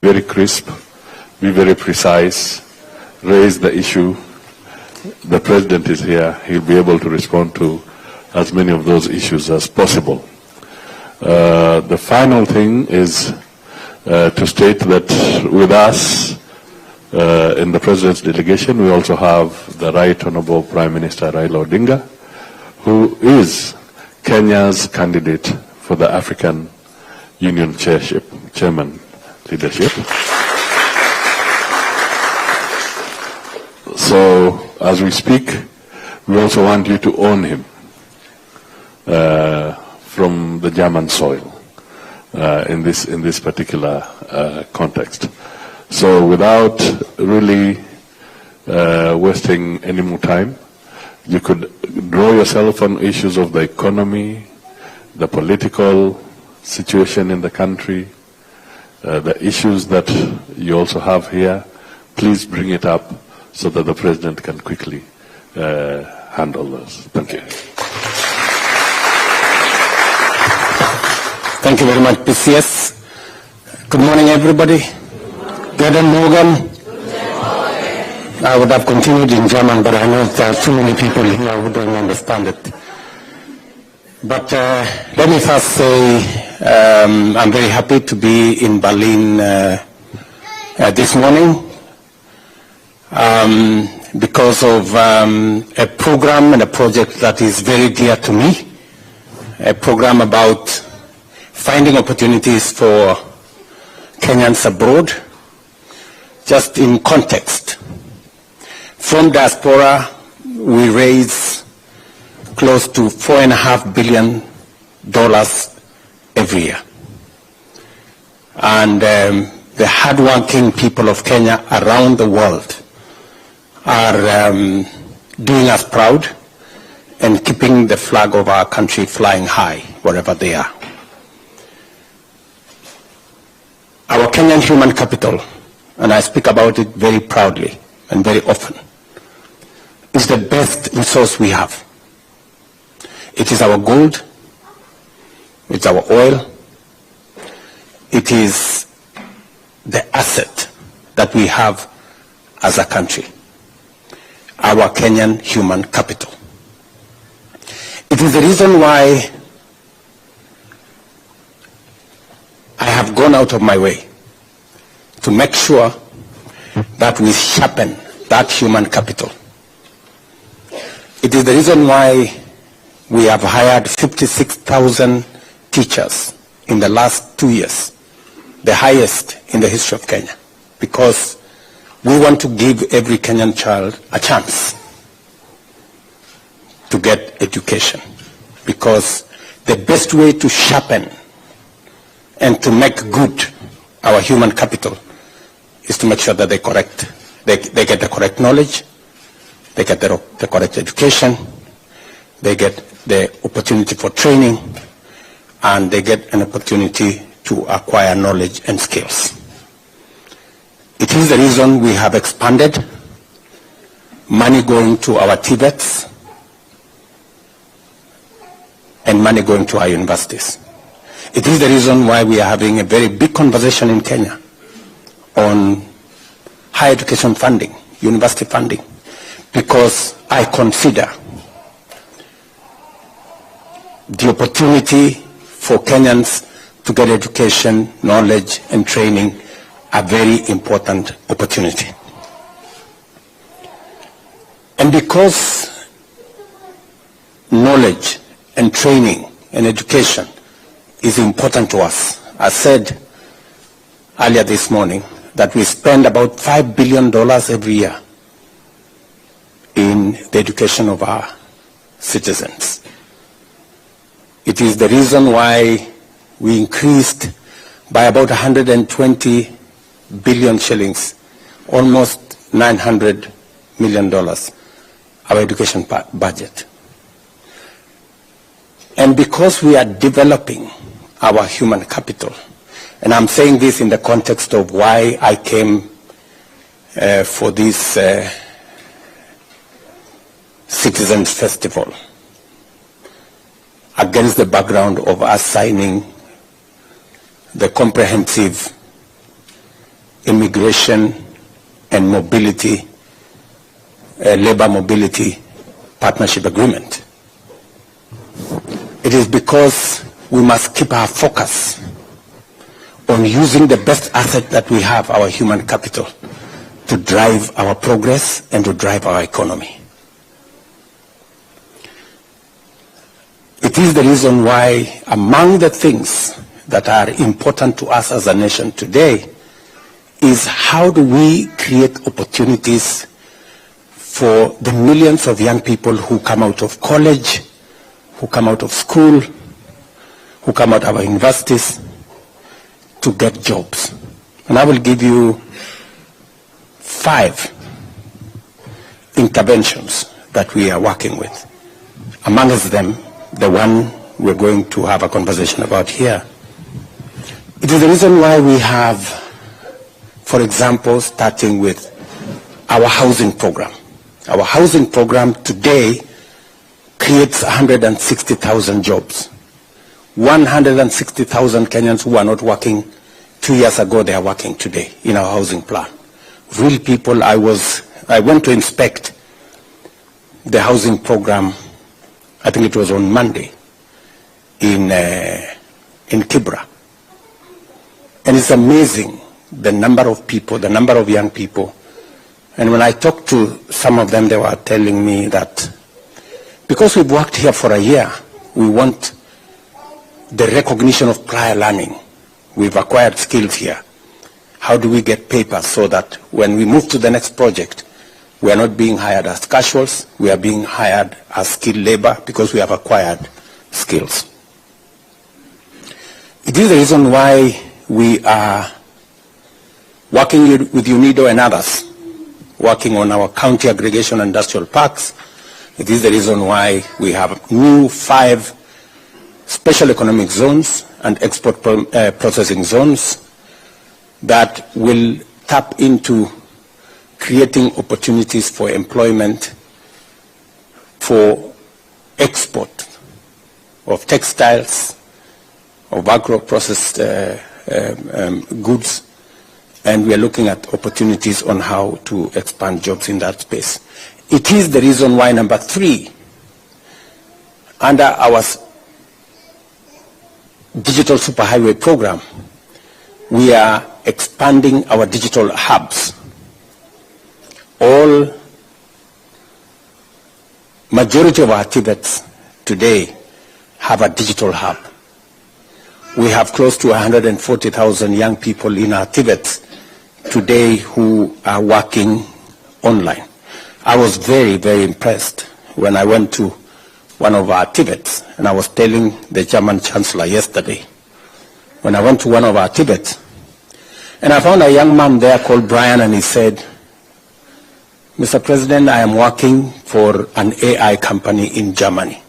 very crisp, be very precise, raise the issue. The President is here. He'll be able to respond to as many of those issues as possible. The final thing is to state that with us in the President's delegation, we also have the Right Honorable Prime Minister Raila Odinga, who is Kenya's candidate for the African Union chairman leadership. So, as we speak, we also want you to own him from the German soil in this particular context. So, without really wasting any more time, you could draw yourself on issues of the economy, the political situation in the country, the issues that you also have here. Please bring it up so that the President can quickly handle those. Thank you. Thank you very much, PCS. Good morning, everybody. Guten Morgen. I would have continued in German, but I know there are too many people here who don't understand it. But let me first say I'm very happy to be in Berlin this morning because of a program and a project that is very dear to me, a program about finding opportunities for Kenyans abroad. Just in context, from diaspora, we raise close to $4.5 billion every year. And the hardworking people of Kenya around the world are doing us proud and keeping the flag of our country flying high wherever they are. Our Kenyan human capital, and I speak about it very proudly and very often, is the best resource we have. It is our gold, it's our oil, it is the asset that we have as a country, our Kenyan human capital. It is the reason why I have gone out of my way to make sure that we sharpen that human capital. It is the reason why we have hired 56,000 teachers in the last 2 years, the highest in the history of Kenya, because we want to give every Kenyan child a chance to get education, because the best way to sharpen and to make good our human capital is to make sure that they get the correct knowledge, they get the correct education, they get the opportunity for training, and they get an opportunity to acquire knowledge and skills. It is the reason we have expanded money going to our TVETs and money going to our universities. It is the reason why we are having a very big conversation in Kenya on higher education funding, university funding, because I consider the opportunity for Kenyans to get education, knowledge, and training a very important opportunity. And because knowledge and training and education is important to us, I said earlier this morning that we spend about $5 billion every year in the education of our citizens. It is the reason why we increased by about 120 billion shillings, almost $900 million, our education budget. And because we are developing our human capital, and I'm saying this in the context of why I came for this Citizens Festival, against the background of us signing the comprehensive immigration and mobility, labor mobility partnership agreement. It is because we must keep our focus on using the best asset that we have, our human capital, to drive our progress and to drive our economy. It is the reason why among the things that are important to us as a nation today is how do we create opportunities for the millions of young people who come out of college, who come out of school, who come out of our universities to get jobs. And I will give you 5 interventions that we are working with. Amongst them, the one we're going to have a conversation about here. It is the reason why we have, for example, starting with our housing program. Our housing program today creates 160,000 jobs. 160,000 Kenyans who are not working 2 years ago, they are working today in our housing plan. Real people. I went to inspect the housing program, I think it was on Monday, in Kibra. And it's amazing the number of people, the number of young people. And when I talked to some of them, they were telling me that because we've worked here for a year, we want the recognition of prior learning. We've acquired skills here. How do we get papers so that when we move to the next project, we are not being hired as casuals, we are being hired as skilled labor because we have acquired skills. It is the reason why we are working with UNIDO and others, working on our county aggregation industrial parks. It is the reason why we have new 5 special economic zones and export processing zones that will tap into creating opportunities for employment, for export of textiles, of agro-processed goods, and we are looking at opportunities on how to expand jobs in that space. It is the reason why, number 3, under our digital superhighway program, we are expanding our digital hubs. Majority of our TVETs today have a digital hub. We have close to 140,000 young people in our TVETs today who are working online. I was very, very impressed when I went to one of our TVETs, and I was telling the German Chancellor yesterday, when I went to one of our TVETs, and I found a young man there called Brian, and he said, Mr. President, I am working for an AI company in Germany.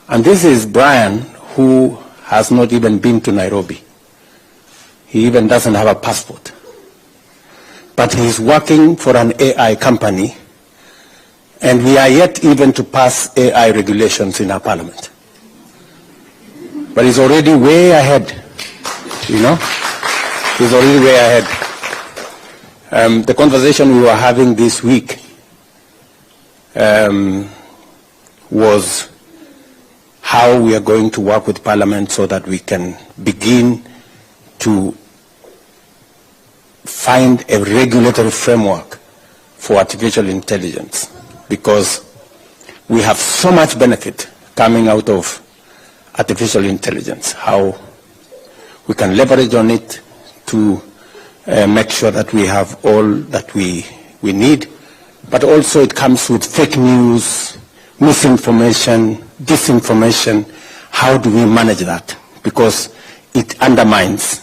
And this is Brian, who has not even been to Nairobi. He even doesn't have a passport. But he's working for an AI company, and we are yet even to pass AI regulations in our parliament. But he's already way ahead, you know? He's already way ahead. The conversation we were having this week was how we are going to work with Parliament so that we can begin to find a regulatory framework for artificial intelligence, because we have so much benefit coming out of artificial intelligence, how we can leverage on it to make sure that we have all that we need, but also it comes with fake news, misinformation, disinformation. How do we manage that? Because it undermines,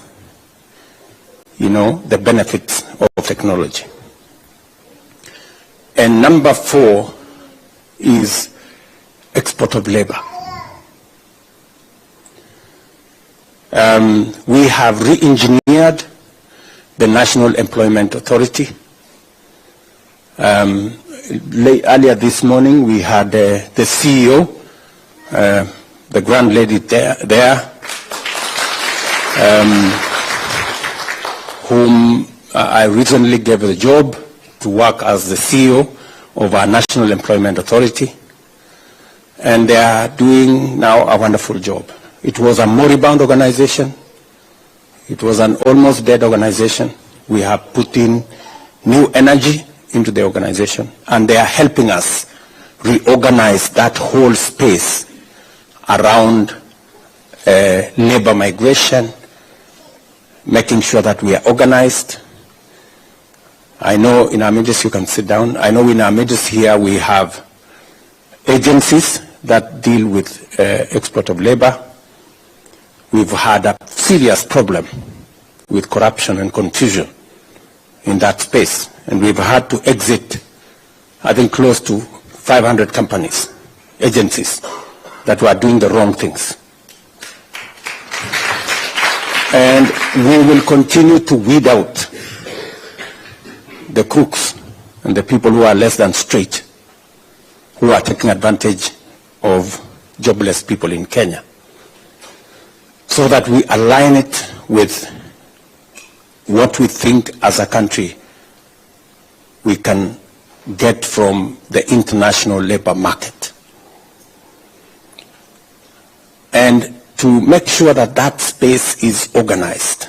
you know, the benefits of technology. And number 4 is export of labor. We have re-engineered the National Employment Authority. Earlier this morning, we had the CEO, the grand lady there whom I recently gave the job to work as the CEO of our National Employment Authority, and they are doing now a wonderful job. It was a moribund organization. It was an almost dead organization. We have put in new energy into the organization, and they are helping us reorganize that whole space around labor migration, making sure that we are organized. I know in our midst, you can sit down, I know in our midst here we have agencies that deal with export of labor. We've had a serious problem with corruption and confusion in that space, and we've had to exit, I think, close to 500 companies, agencies that were doing the wrong things. And we will continue to weed out the crooks and the people who are less than straight, who are taking advantage of jobless people in Kenya, so that we align it with what we think as a country we can get from the international labor market. And to make sure that that space is organized,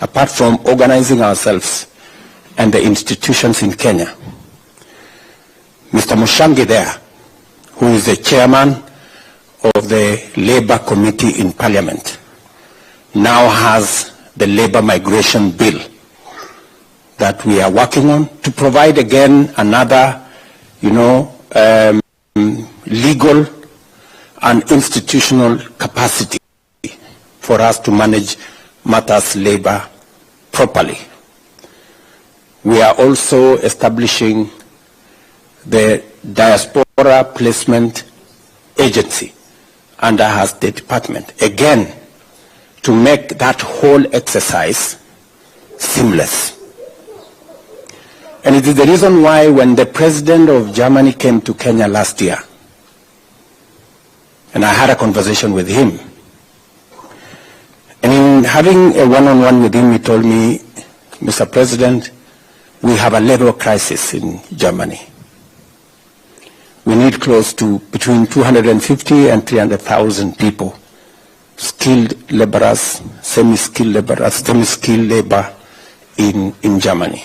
apart from organizing ourselves and the institutions in Kenya. Mr. Mushangi there, who is the chairman of the Labor Committee in Parliament, now has the Labor Migration Bill that we are working on to provide again another, legal and institutional capacity for us to manage matters labor properly. We are also establishing the Diaspora Placement Agency under her State Department, again, to make that whole exercise seamless. And it is the reason why when the President of Germany came to Kenya last year, and I had a conversation with him, and in having a one-on-one with him, he told me, Mr. President, we have a labor crisis in Germany. We need close to between 250 and 300,000 people, skilled laborers, semi-skilled laborers, semi-skilled labor in Germany.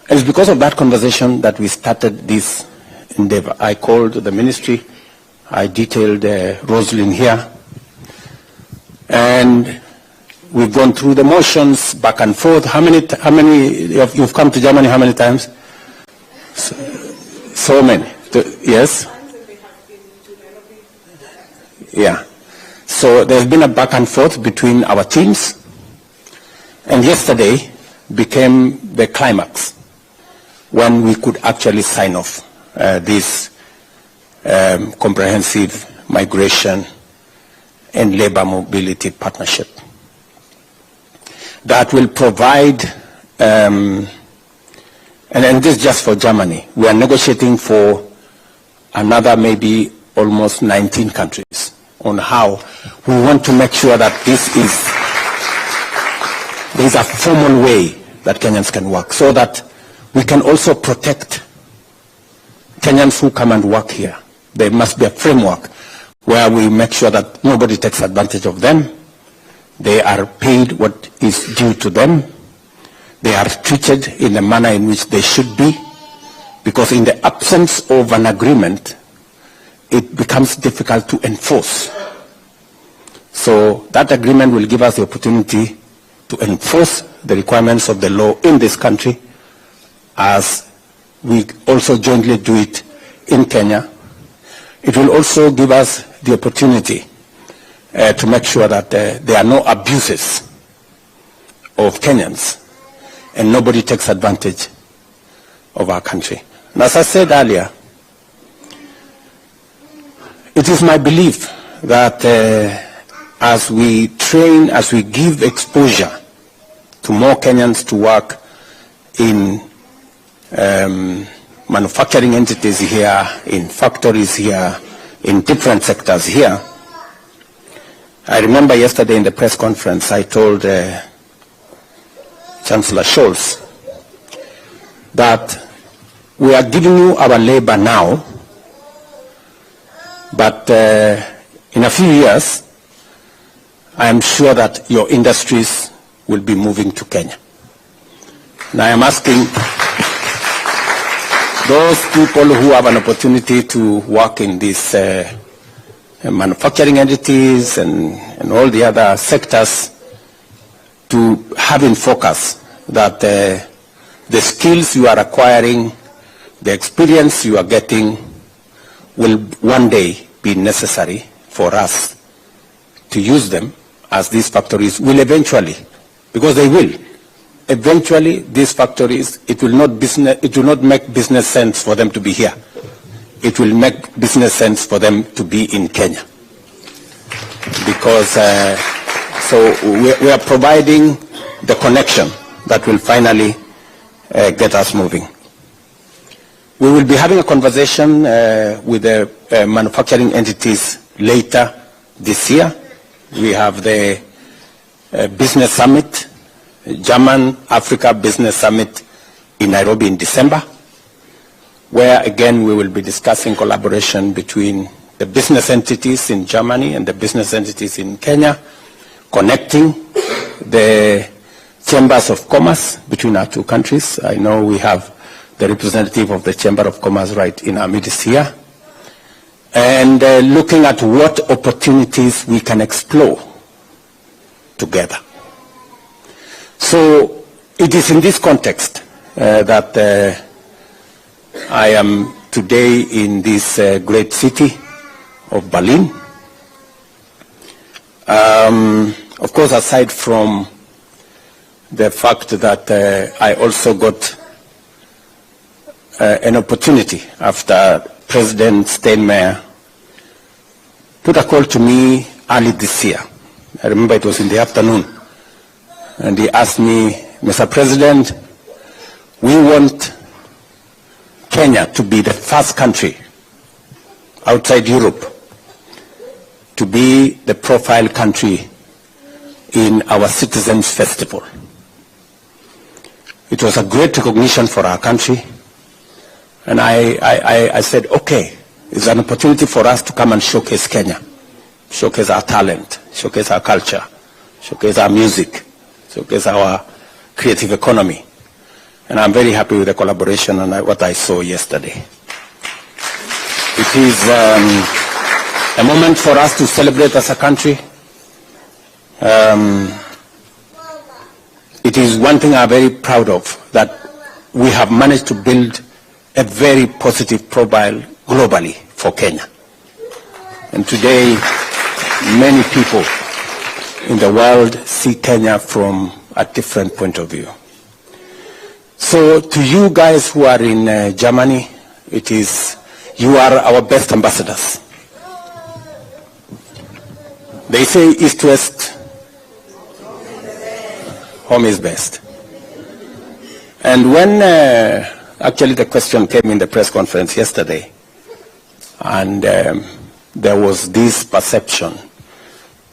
And it's because of that conversation that we started this endeavor. I called the ministry, I detailed Rosalind here, and we've gone through the motions back and forth. How many of you've come to Germany? How many times? So many. Yes? Yeah. So there's been a back and forth between our teams, and yesterday became the climax when we could actually sign off this comprehensive migration and labor mobility partnership that will provide, and this is just for Germany. We are negotiating for another maybe almost 19 countries on how we want to make sure that there is a formal way that Kenyans can work, so that we can also protect Kenyans who come and work here. There must be a framework where we make sure that nobody takes advantage of them. They are paid what is due to them. They are treated in the manner in which they should be, because in the absence of an agreement, it becomes difficult to enforce. So that agreement will give us the opportunity to enforce the requirements of the law in this country, as we also jointly do it in Kenya. It will also give us the opportunity to make sure that there are no abuses of Kenyans and nobody takes advantage of our country. And as I said earlier, it is my belief that as we train, as we give exposure to more Kenyans to work in manufacturing entities here, in factories here, in different sectors here. I remember yesterday in the press conference I told Chancellor Scholz, that we are giving you our labor now, but in a few years, I am sure that your industries will be moving to Kenya. And I am asking those people who have an opportunity to work in these manufacturing entities and all the other sectors to have in focus that the skills you are acquiring, the experience you are getting will one day be necessary for us to use them, as these factories will eventually, because they will. Eventually, these factories, it will not make business sense for them to be here. It will make business sense for them to be in Kenya. Because, so we are providing the connection that will finally get us moving. We will be having a conversation with the manufacturing entities later this year. We have the Business Summit, German-Africa Business Summit in Nairobi in December, where again we will be discussing collaboration between the business entities in Germany and the business entities in Kenya, connecting the chambers of commerce between our two countries. I know we have the representative of the Chamber of Commerce right in our midst here, and looking at what opportunities we can explore together. So it is in this context that I am today in this great city of Berlin. Of course, aside from the fact that I also got an opportunity after President Steinmeier put a call to me early this year. I remember it was in the afternoon. And he asked me, Mr. President, we want Kenya to be the first country outside Europe to be the profile country in our Citizens Festival. It was a great recognition for our country. And I said, okay, it's an opportunity for us to come and showcase Kenya, showcase our talent, showcase our culture, showcase our music, showcase our creative economy. And I'm very happy with the collaboration and what I saw yesterday. It is a moment for us to celebrate as a country. It is one thing I'm very proud of, that we have managed to build a very positive profile globally for Kenya. And today, many people in the world see Kenya from a different point of view. So to you guys who are in Germany, you are our best ambassadors. They say East-West, home is best. And when actually the question came in the press conference yesterday, and there was this perception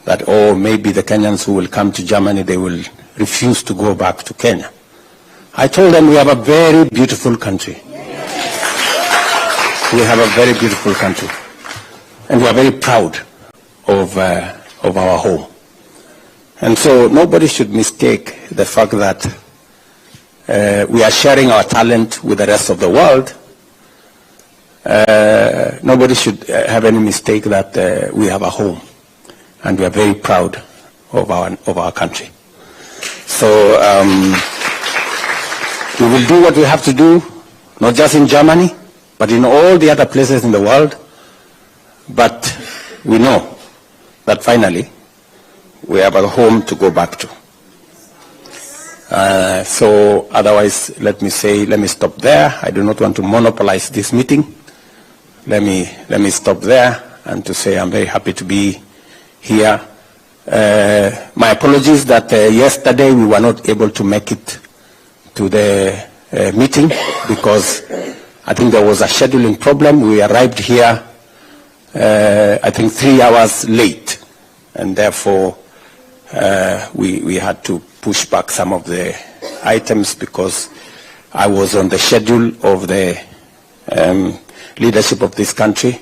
that, oh, maybe the Kenyans who will come to Germany, they will refuse to go back to Kenya. I told them we have a very beautiful country. We have a very beautiful country. And we are very proud of our home. And so nobody should mistake the fact that we are sharing our talent with the rest of the world. Nobody should have any mistake that we have a home. And we are very proud of our country. So we will do what we have to do, not just in Germany, but in all the other places in the world. But we know that finally we have a home to go back to. So otherwise, let me stop there. I do not want to monopolize this meeting. Let me stop there and to say I'm very happy to be here. My apologies that yesterday we were not able to make it to the meeting because I think there was a scheduling problem. We arrived here, I think 3 hours late, and therefore we had to push back some of the items because I was on the schedule of the leadership of this country.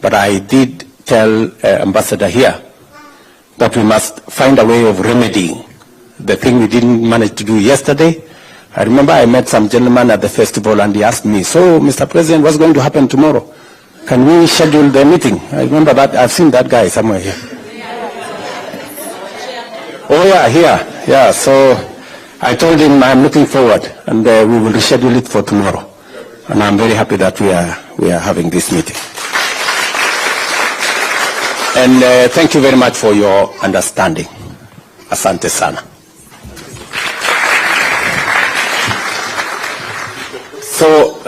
But I did tell Ambassador here that we must find a way of remedying the thing we didn't manage to do yesterday. I remember I met some gentleman at the festival and he asked me, so Mr. President, what's going to happen tomorrow? Can we schedule the meeting? I remember that. I've seen that guy somewhere here. Oh yeah, here. Yeah, so I told him I'm looking forward and we will reschedule it for tomorrow. And I'm very happy that we are having this meeting. And thank you very much for your understanding. Asante sana. So,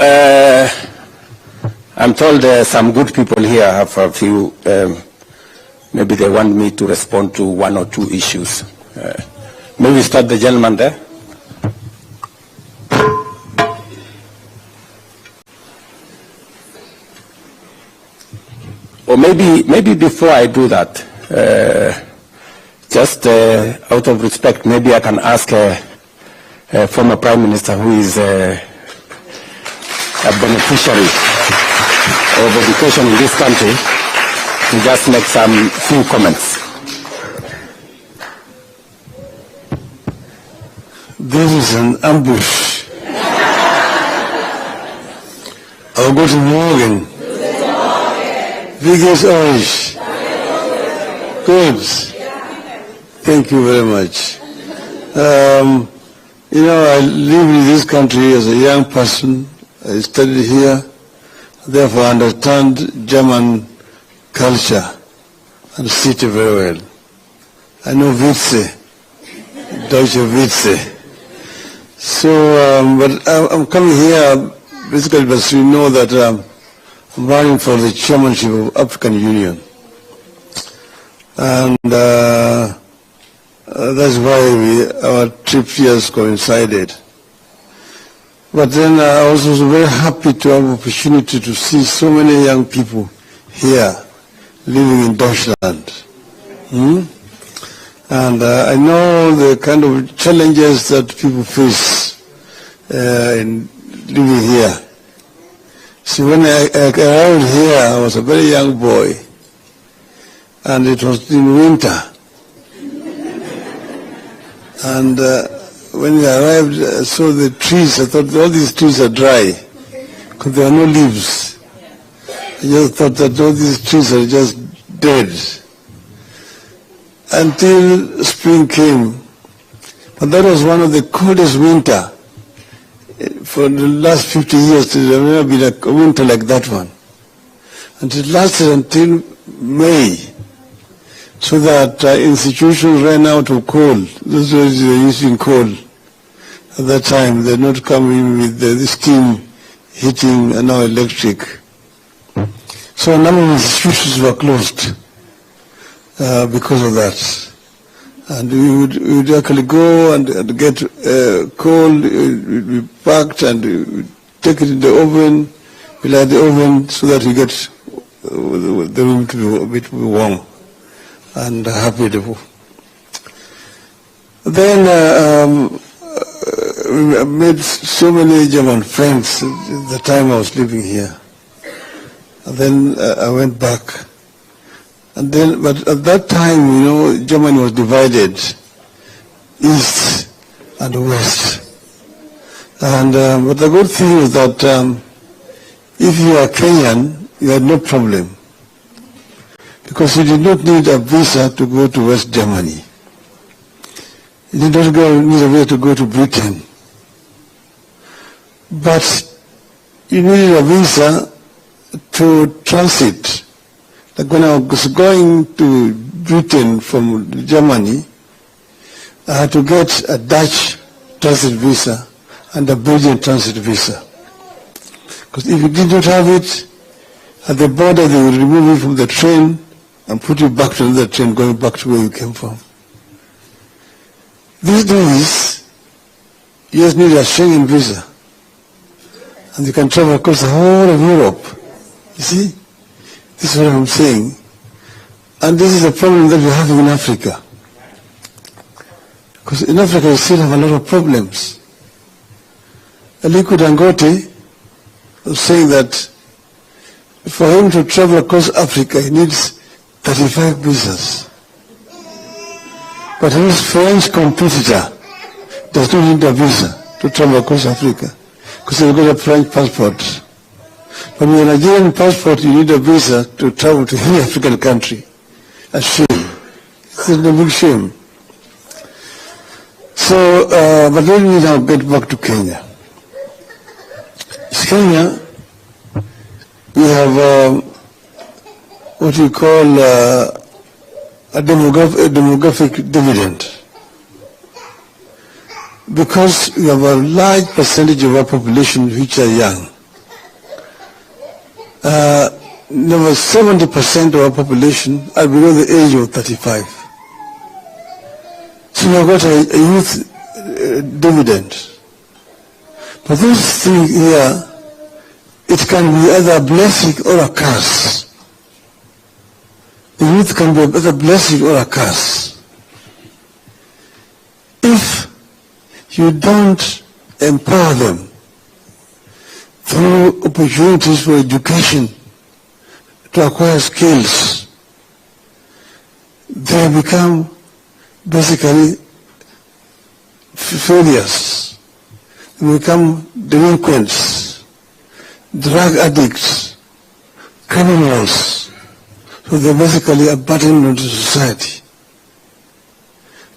I'm told some good people here have a few, maybe they want me to respond to one or two issues. Maybe start the gentleman there. Or maybe before I do that, just out of respect, maybe I can ask a former Prime Minister who is a beneficiary of education in this country to just make some few comments. This is an ambush. Oh, guten Morgen. Wie geht's euch? Good. Thank you very much. You know, I live in this country as a young person. I studied here. Therefore, I understand German culture and city very well. I know Witze, Deutsche Witze. So, but I'm coming here basically because you know that I'm running for the chairmanship of African Union. And that's why our trip here has coincided. But then I was also very happy to have an opportunity to see so many young people here living in Deutschland. And I know the kind of challenges that people face in living here. See, when I arrived here, I was a very young boy, and it was in winter. And when we arrived, I saw the trees. I thought all these trees are dry, because there are no leaves. I just thought that all these trees are just dead. Until spring came. But that was one of the coldest winter. For the last 50 years, there has never been a winter like that one. And it lasted until May, so that institutions ran out of coal. Those were using coal at that time. They're not coming with the steam heating and now electric. So a number of institutions were closed because of that. And we would actually go and get coal, we packed and we take it in the oven, we light the oven so that we get the room to be a bit warm and happy. Then I made so many German friends at the time I was living here. And then I went back. And then, but at that time, you know, Germany was divided, east and west. And but the good thing is that if you are Kenyan, you had no problem, because you did not need a visa to go to West Germany. You did not need a visa to go to Britain. But you needed a visa to transit. Like when I was going to Britain from Germany, I had to get a Dutch transit visa and a Belgian transit visa. Because if you did not have it, at the border they would remove you from the train and put you back to another train going back to where you came from. These days, you just need a Schengen visa. And you can travel across the whole of Europe. You see? This is what I'm saying. And this is a problem that we're having in Africa. Because in Africa we still have a lot of problems. Aliko Dangote was saying that for him to travel across Africa, he needs 35 visas. But his French competitor does not need a visa to travel across Africa because he's got a French passport. But with a Nigerian passport, you need a visa to travel to any African country. A shame. It's a big shame. So, but let me now get back to Kenya. In Kenya, we have what we call a demographic dividend. Because we have a large percentage of our population which are young. Over 70% of our population are below the age of 35. So we have got a youth dividend. But this thing here, it can be either a blessing or a curse. The youth can be either a blessing or a curse. If you don't empower them through opportunities for education to acquire skills, they become basically failures. They become delinquents, drug addicts, criminals. So they basically are burden onto society.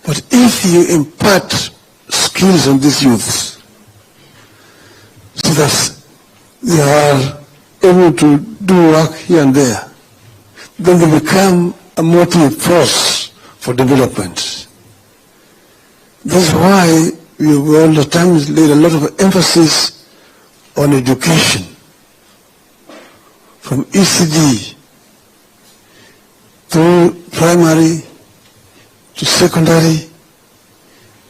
But if you impart skills on these youths, so that they are able to do work here and there, then they become a motive force for development. That's why we all the time laid a lot of emphasis on education, from ECD through primary to secondary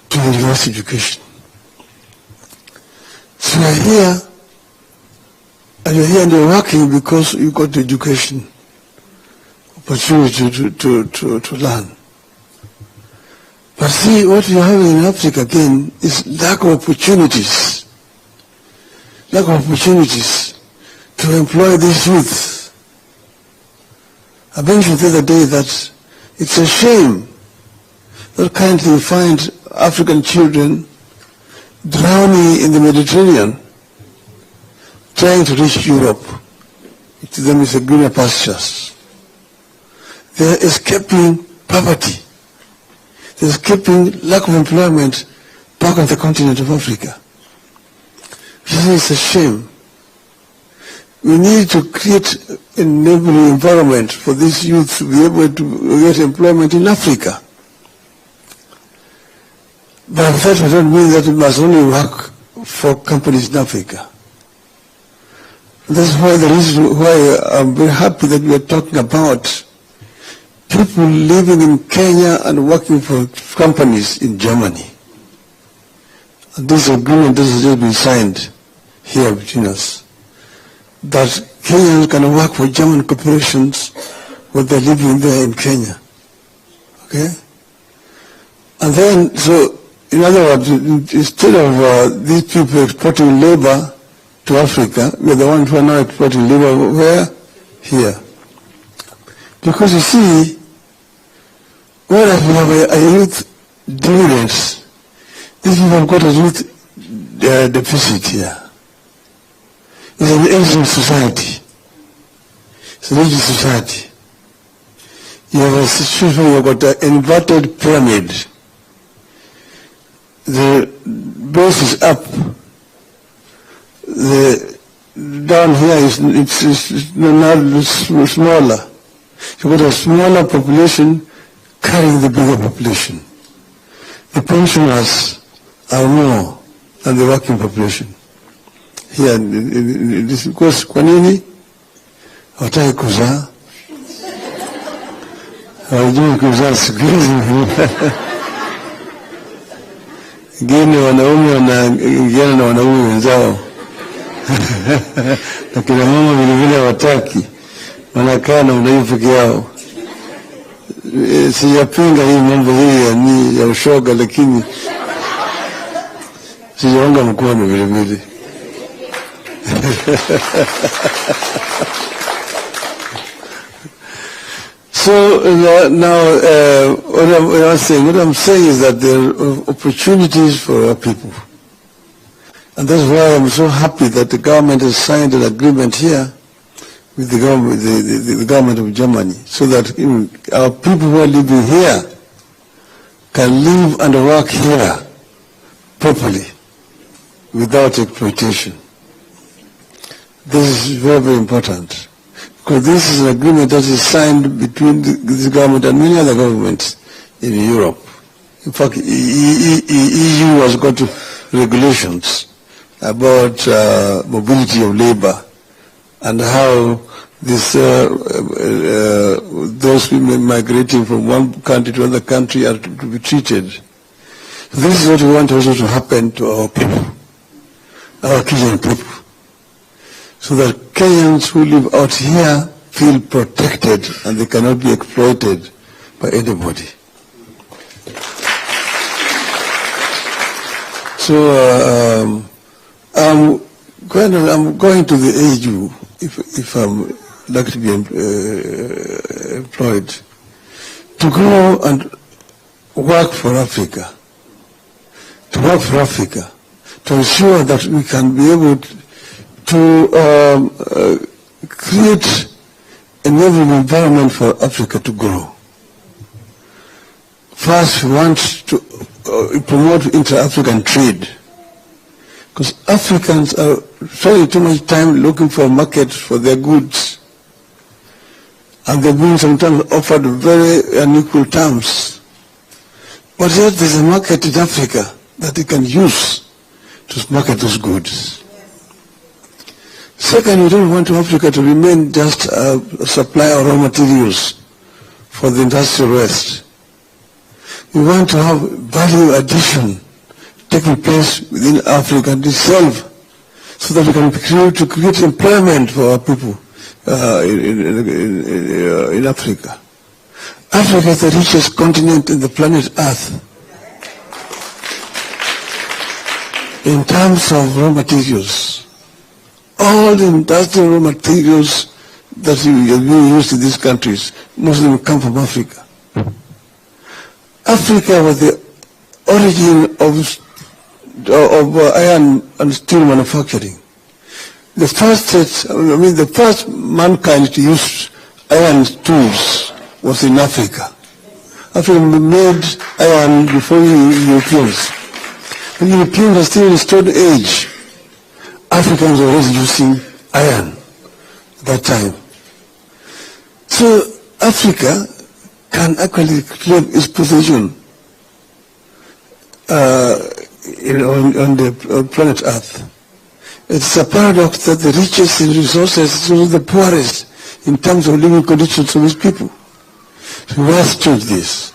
to university education. So you're here, and you're here and you're working because you got the education opportunity to learn. But see, what you're having in Africa again is lack of opportunities. Lack of opportunities to employ these youth. I mentioned the other day that it's a shame that currently you find African children drowning in the Mediterranean, trying to reach Europe. To them is a greener pastures. They're escaping poverty. They're escaping lack of employment back on the continent of Africa. It's a shame. We need to create an enabling environment for these youth to be able to get employment in Africa. But that does not mean that we must only work for companies in Africa. That's why the reason why I'm very happy that we are talking about people living in Kenya and working for companies in Germany. And this agreement has just been signed here between us, that Kenyans can work for German corporations when they're living there in Kenya. Okay? And then, so, in other words, instead of these people exporting labor to Africa, we are the ones who are now exporting labor where? Here. Because you see, whereas we have a youth dividends, these people have got a youth deficit here. It's an aging society. It's an aging society. You have a situation where you've got an inverted pyramid. The base is up. The down here is not smaller. You've got a smaller population carrying the bigger population. The pensioners are more than the working population. Here, this because kwa nini hawataki kuzaa? Hawajui kuzaa siku hizi. Wengine wanaume wanaingiana na wanaume wenzao. Na kina mama vile vile hawataki. Wanakaa na unaifu peke yao. sijapinga hii mambo hii ya ushoga, lakini sijaunga mkono vile vile. So now, what I'm saying is that there are opportunities for our people. And that's why I'm so happy that the government has signed an agreement here with the government, the government of Germany, so that our people who are living here can live and work here properly without exploitation. This is very, very important, because this is an agreement that is signed between this government and many other governments in Europe. In fact, EU has got regulations about mobility of labor and how this, those women migrating from one country to another country are to be treated. So this is what we want also to happen to our people, our Kenyan people, so that Kenyans who live out here feel protected and they cannot be exploited by anybody. So I'm going to the AU if I'm like to be employed, to go and work for Africa, to ensure that we can be able to create an environment for Africa to grow. First, we want to promote inter-African trade, because Africans are spending too much time looking for markets for their goods, and they're being sometimes offered very unequal terms. But yet there's a market in Africa that they can use to market those goods. Second, we don't want Africa to remain just a supplier of raw materials for the industrial West. We want to have value addition taking place within Africa itself, so that we can create employment for our people in Africa. Africa is the richest continent in the planet Earth in terms of raw materials. All the industrial raw materials that are being used in these countries, most of them come from Africa. Africa was the origin of iron and steel manufacturing. The first mankind to use iron tools was in Africa. Africa made iron before Europeans. When Europeans were still in the Stone Age, Africans were already using iron at that time. So Africa can actually claim its position on the planet Earth. It's a paradox that the richest in resources is also the poorest in terms of living conditions of its people. So we must change this.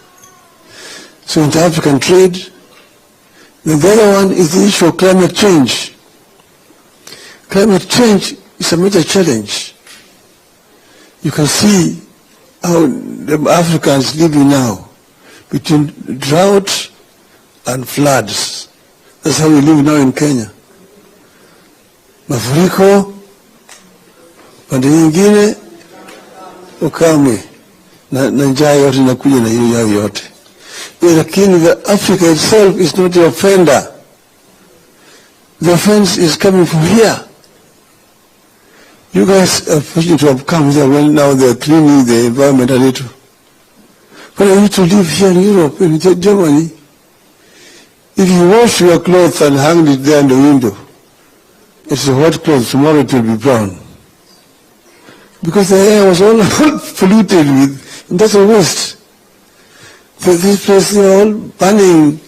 So inter-African trade. The other one is the issue of climate change. Climate change is a major challenge. You can see how the Africans living now between drought and floods. That's how we live now in Kenya. Mafuriko, pande nyingine ukame na njaa yote inakuja na hiyo yao yote. Lakini the Africa itself is not the offender. The offense is coming from here. You guys are fortunate to have come here when now they're cleaning the environment a little. But I need to live here in Europe, in Germany. If you wash your clothes and hang it there in the window, it's a white cloth, tomorrow it will be brown. Because the air was all polluted with industrial waste. So these places are all burning,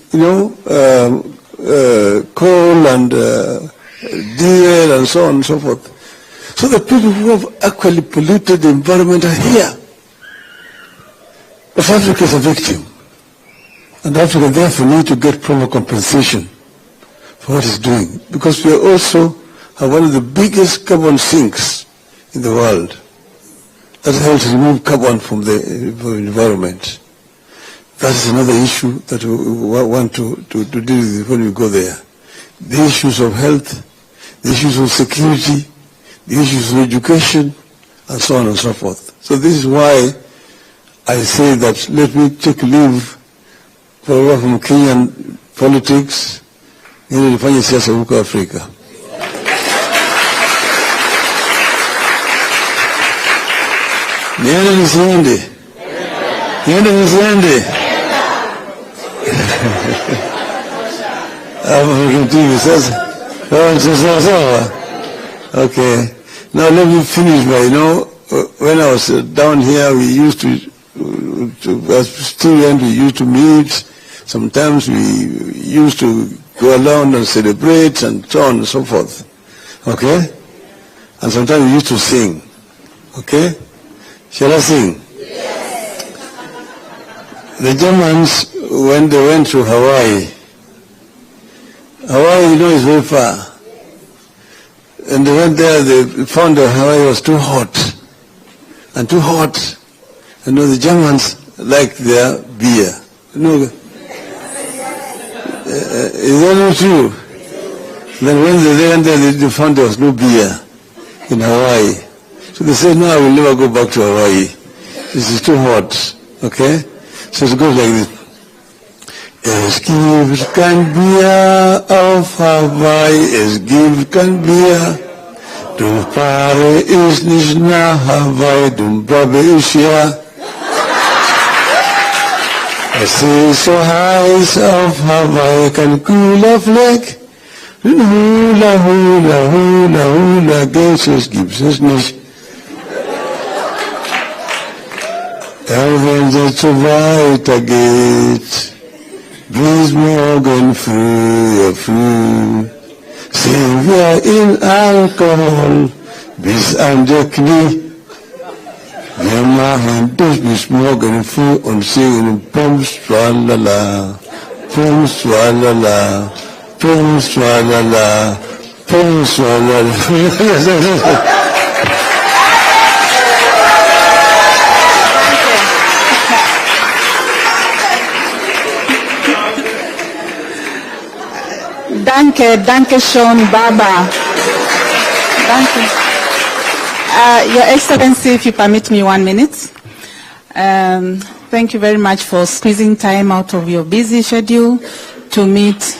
coal and diesel and so on and so forth. So the people who have actually polluted the environment are here. But Africa is a victim. And Africa therefore needs to get proper compensation for what it's doing. Because we are also one of the biggest carbon sinks in the world. that helps remove carbon from the environment. That is another issue that we want to deal with when we go there. The issues of health, the issues of security, the issues of education, and so on and so forth. So this is why I say that let me take leave from Kenyan politics ili nifanye siasa huko Afrika. Niende nisiende? Niende nisiende? Okay. Now let me finish by, when I was down here, we used to as students, we used to meet. Sometimes we used to go around and celebrate and so on and so forth. Okay? And sometimes we used to sing. Okay? Shall I sing? Yes. The Germans, when they went to Hawaii, is very far. And they went there, they found that Hawaii was too hot. And too hot. And the Germans liked their beer. Is that not true? Then when they went there, they found there was no beer in Hawaii. So they said, no, I will never go back to Hawaii. This is too hot. Okay? So it goes like this. Es gibt kein Bier auf Hawaii, es gibt kein Bier. Du fahre ich nicht nach Hawaii, du bleibe ich hier. Es ist so heiß auf Hawaii, kein cooler Fleck. Hula, hula, hula, hula, Geld gibt es nicht. Ja, wenn es so weitergeht, bis morgen früh, sind wir in Alkohol bis an die Knie. Wir machen das bis morgen früh und singen Pums, Swalala, Pums, Swalala, Pums, Swalala, Pums, Swalala. Danke schön, Baba. Danke. Your Excellency, if you permit me 1 minute. Thank you very much for squeezing time out of your busy schedule to meet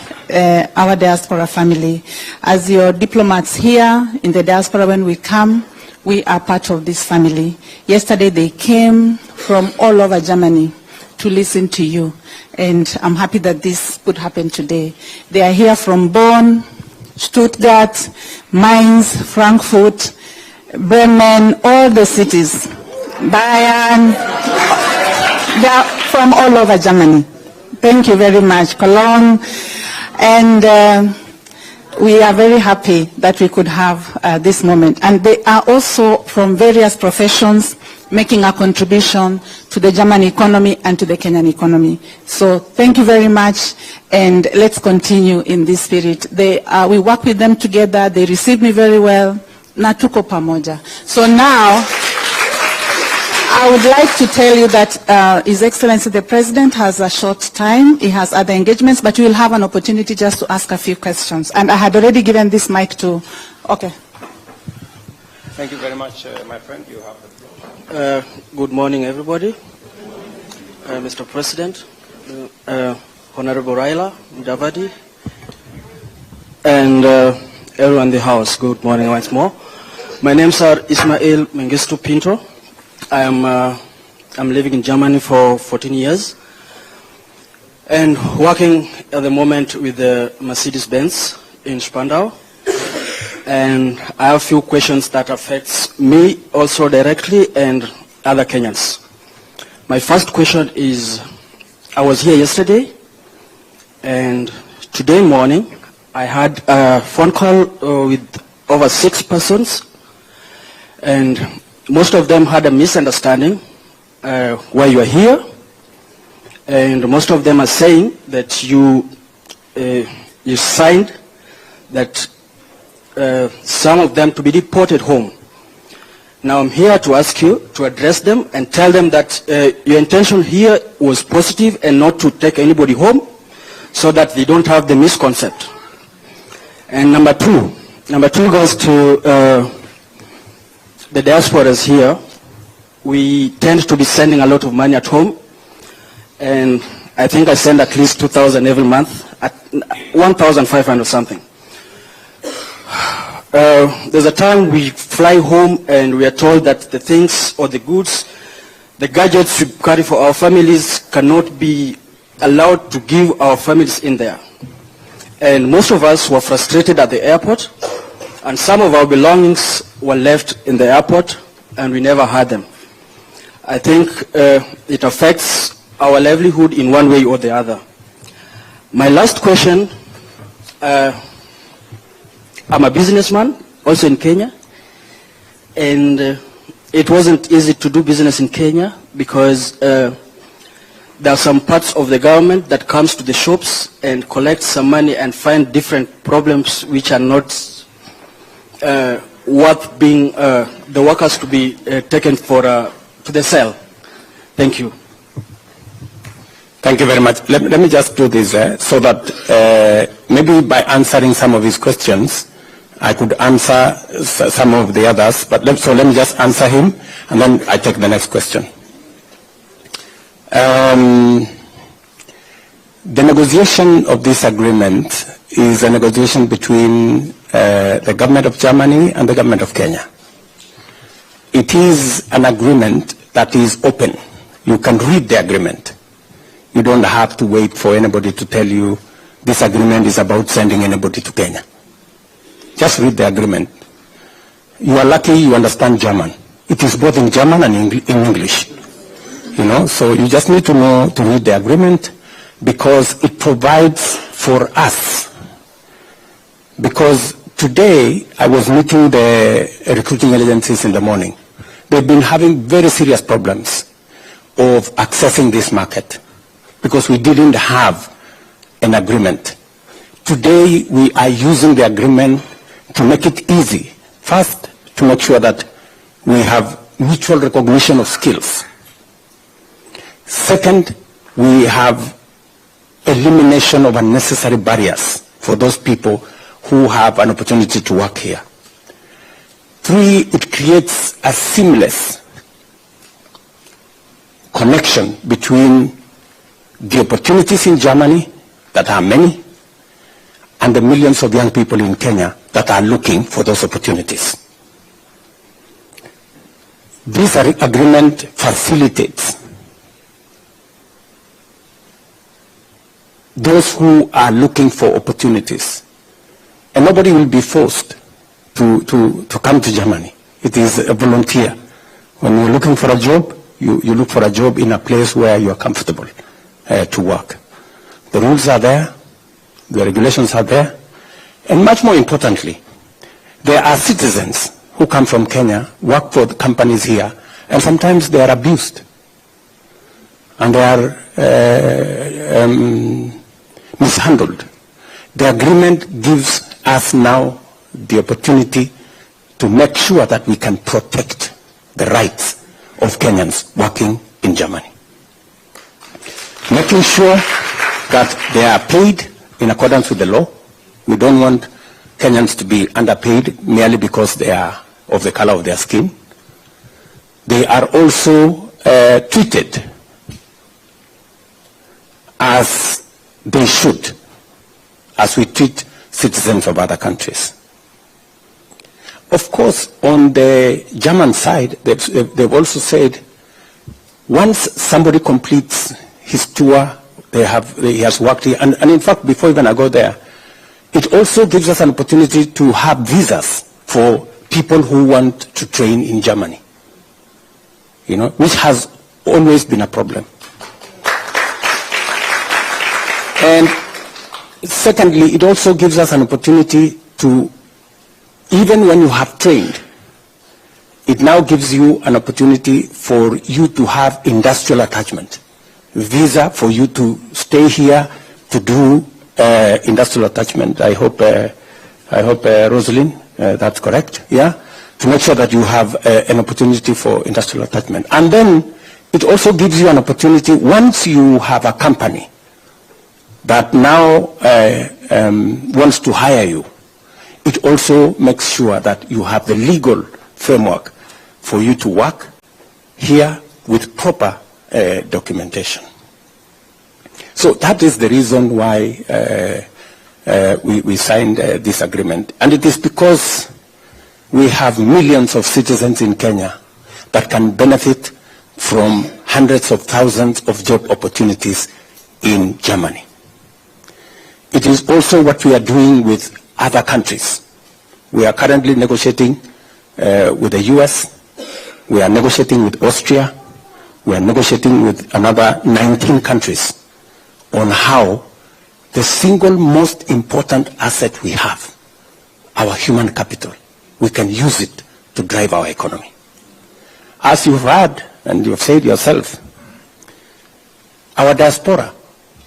our diaspora family. As your diplomats here in the diaspora, when we come, we are part of this family. Yesterday they came from all over Germany to listen to you. And I'm happy that this could happen today. They are here from Bonn, Stuttgart, Mainz, Frankfurt, Bremen, all the cities, Bayern. They are from all over Germany. Thank you very much, Cologne. And we are very happy that we could have this moment. And they are also from various professions, making a contribution to the German economy and to the Kenyan economy. So thank you very much, and let's continue in this spirit. We work with them together, they receive me very well, na tuko pamoja. So now, I would like to tell you that His Excellency the President has a short time, he has other engagements, but you will have an opportunity just to ask a few questions. And I had already given this mic to, okay. Thank you very much, my friend. You have the floor. Good morning, everybody. Mr. President, Honorable Raila Mudavadi, and everyone in the house, good morning once more. My name is Ismail Mengistu Pinto. I'm living in Germany for 14 years and working at the moment with the Mercedes-Benz in Spandau. And I have a few questions that affects me also directly and other Kenyans. My first question is, I was here yesterday, and today morning I had a phone call with over 6 persons, and most of them had a misunderstanding why you are here, and most of them are saying that you signed that some of them to be deported home. Now I'm here to ask you to address them and tell them that your intention here was positive and not to take anybody home so that they don't have the misconcept. And number two goes to the diasporas here. We tend to be sending a lot of money at home, and I think I send at least 2,000 every month, at 1,500 something. There's a time we fly home and we are told that the things or the goods, the gadgets we carry for our families cannot be allowed to give our families in there. And most of us were frustrated at the airport, and some of our belongings were left in the airport and we never had them. I think it affects our livelihood in one way or the other. My last question, I'm a businessman, also in Kenya, and it wasn't easy to do business in Kenya because there are some parts of the government that comes to the shops and collects some money and find different problems which are not worth being the workers to be taken for to the cell. Thank you. Thank you very much. Let me just do this so that maybe by answering some of his questions, I could answer some of the others, but let me just answer him, and then I take the next question. The negotiation of this agreement is a negotiation between the government of Germany and the government of Kenya. It is an agreement that is open. You can read the agreement. You don't have to wait for anybody to tell you this agreement is about sending anybody to Kenya. Just read the agreement. You are lucky you understand German. It is both in German and in English. You know, so you just need to know to read the agreement because it provides for us. Because today I was meeting the recruiting agencies in the morning. They've been having very serious problems of accessing this market because we didn't have an agreement. Today we are using the agreement to make it easy. First, to make sure that we have mutual recognition of skills. Second, we have elimination of unnecessary barriers for those people who have an opportunity to work here. Three, it creates a seamless connection between the opportunities in Germany, that are many, and the millions of young people in Kenya that are looking for those opportunities. This agreement facilitates those who are looking for opportunities. And nobody will be forced to come to Germany. It is a volunteer. When you're looking for a job, you look for a job in a place where you are comfortable to work. The rules are there, the regulations are there, and much more importantly, there are citizens who come from Kenya, work for the companies here, and sometimes they are abused. And they are mishandled. The agreement gives us now the opportunity to make sure that we can protect the rights of Kenyans working in Germany. Making sure that they are paid in accordance with the law. We don't want Kenyans to be underpaid merely because they are of the color of their skin. They are also treated as they should, as we treat citizens of other countries. Of course, on the German side, they've also said once somebody completes his tour, he has worked here, and in fact, before even I go there, it also gives us an opportunity to have visas for people who want to train in Germany, you know, which has always been a problem. And secondly, it also gives us an opportunity to, even when you have trained, it now gives you an opportunity for you to have industrial attachment. Visa for you to stay here to do industrial attachment. I hope Rosalind, that's correct, yeah? to make sure that you have an opportunity for industrial attachment. And then it also gives you an opportunity, once you have a company that now wants to hire you, it also makes sure that you have the legal framework for you to work here with proper documentation. So that is the reason why we signed this agreement. And it is because we have millions of citizens in Kenya that can benefit from hundreds of thousands of job opportunities in Germany. It is also what we are doing with other countries. We are currently negotiating with the US, we are negotiating with Austria, we are negotiating with another 19 countries on how the single most important asset we have, our human capital, we can use it to drive our economy. As you've heard and you've said yourself, our diaspora,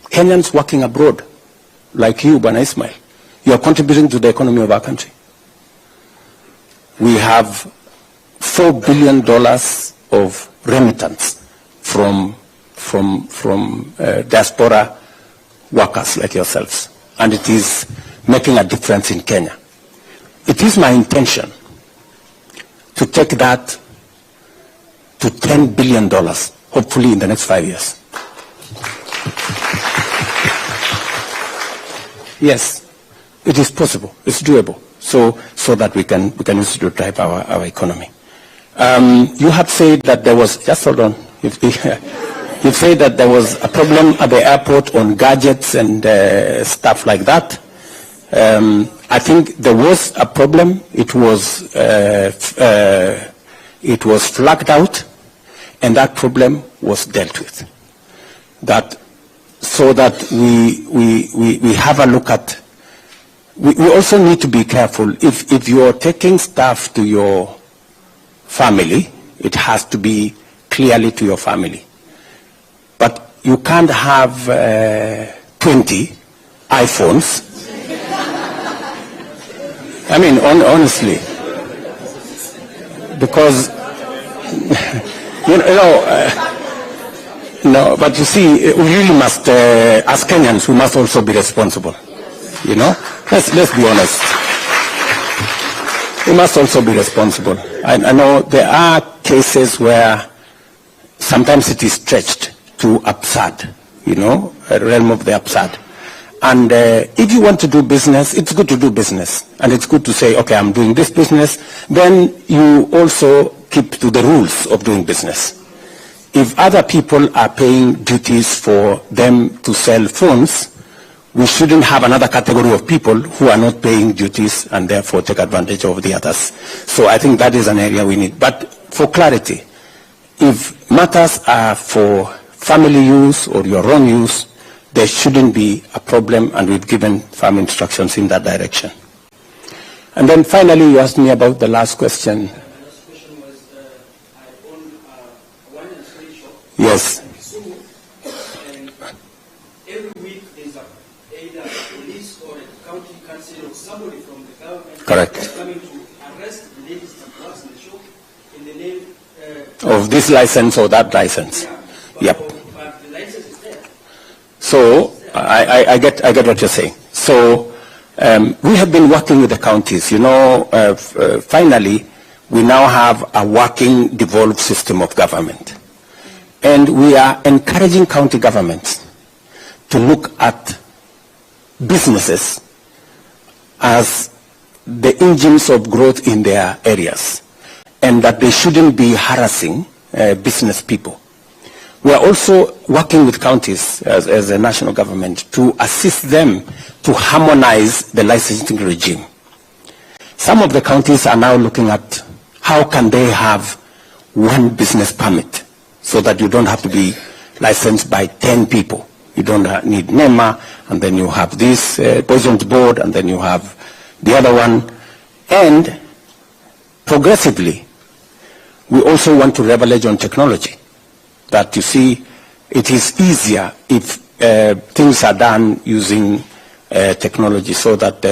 Kenyans working abroad, like you, Bwana Ismail, you are contributing to the economy of our country. We have $4 billion of remittance from diaspora workers like yourselves, and it is making a difference in Kenya. It is my intention to take that to $10 billion, hopefully in the next 5 years. Yes, it is possible. It's doable. So that we can use it to drive our economy. You have said that there was, just hold on. You've said that there was a problem at the airport on gadgets and stuff like that. I think there was a problem. It was flagged out, and that problem was dealt with. So that we have a look at. We also need to be careful. If you're taking stuff to your family, it has to be clearly to your family. But you can't have 20 iPhones. I mean, honestly, because no. But you see, we really must, as Kenyans, we must also be responsible. You know, let's be honest. We must also be responsible. I know there are cases where sometimes it is stretched to absurd, you know, a realm of the absurd. And if you want to do business, it's good to do business. And it's good to say, okay, I'm doing this business. Then you also keep to the rules of doing business. If other people are paying duties for them to sell phones, we shouldn't have another category of people who are not paying duties and therefore take advantage of the others. So I think that is an area we need. But for clarity, if matters are for family use or your own use, there shouldn't be a problem, and we've given firm instructions in that direction. And then finally, you asked me about the last question. My last question was, I own a wine and spirit shop. Yes. And every week there's either a police or a county council or somebody from the government Correct. coming to arrest the ladies that works in the shop in the name Of this license or that license. yeah, Yep. but the license is there. So I get what you're saying. So we have been working with the counties. You know, finally, we now have a working, devolved system of government. And we are encouraging county governments to look at businesses as the engines of growth in their areas, and that they shouldn't be harassing business people. We are also working with counties as a national government to assist them to harmonize the licensing regime. Some of the counties are now looking at how can they have one business permit so that you don't have to be licensed by 10 people. You don't need NEMA, and then you have this Poisons Board, and then you have the other one. And progressively, we also want to leverage on technology. That you see, it is easier if things are done using technology, so that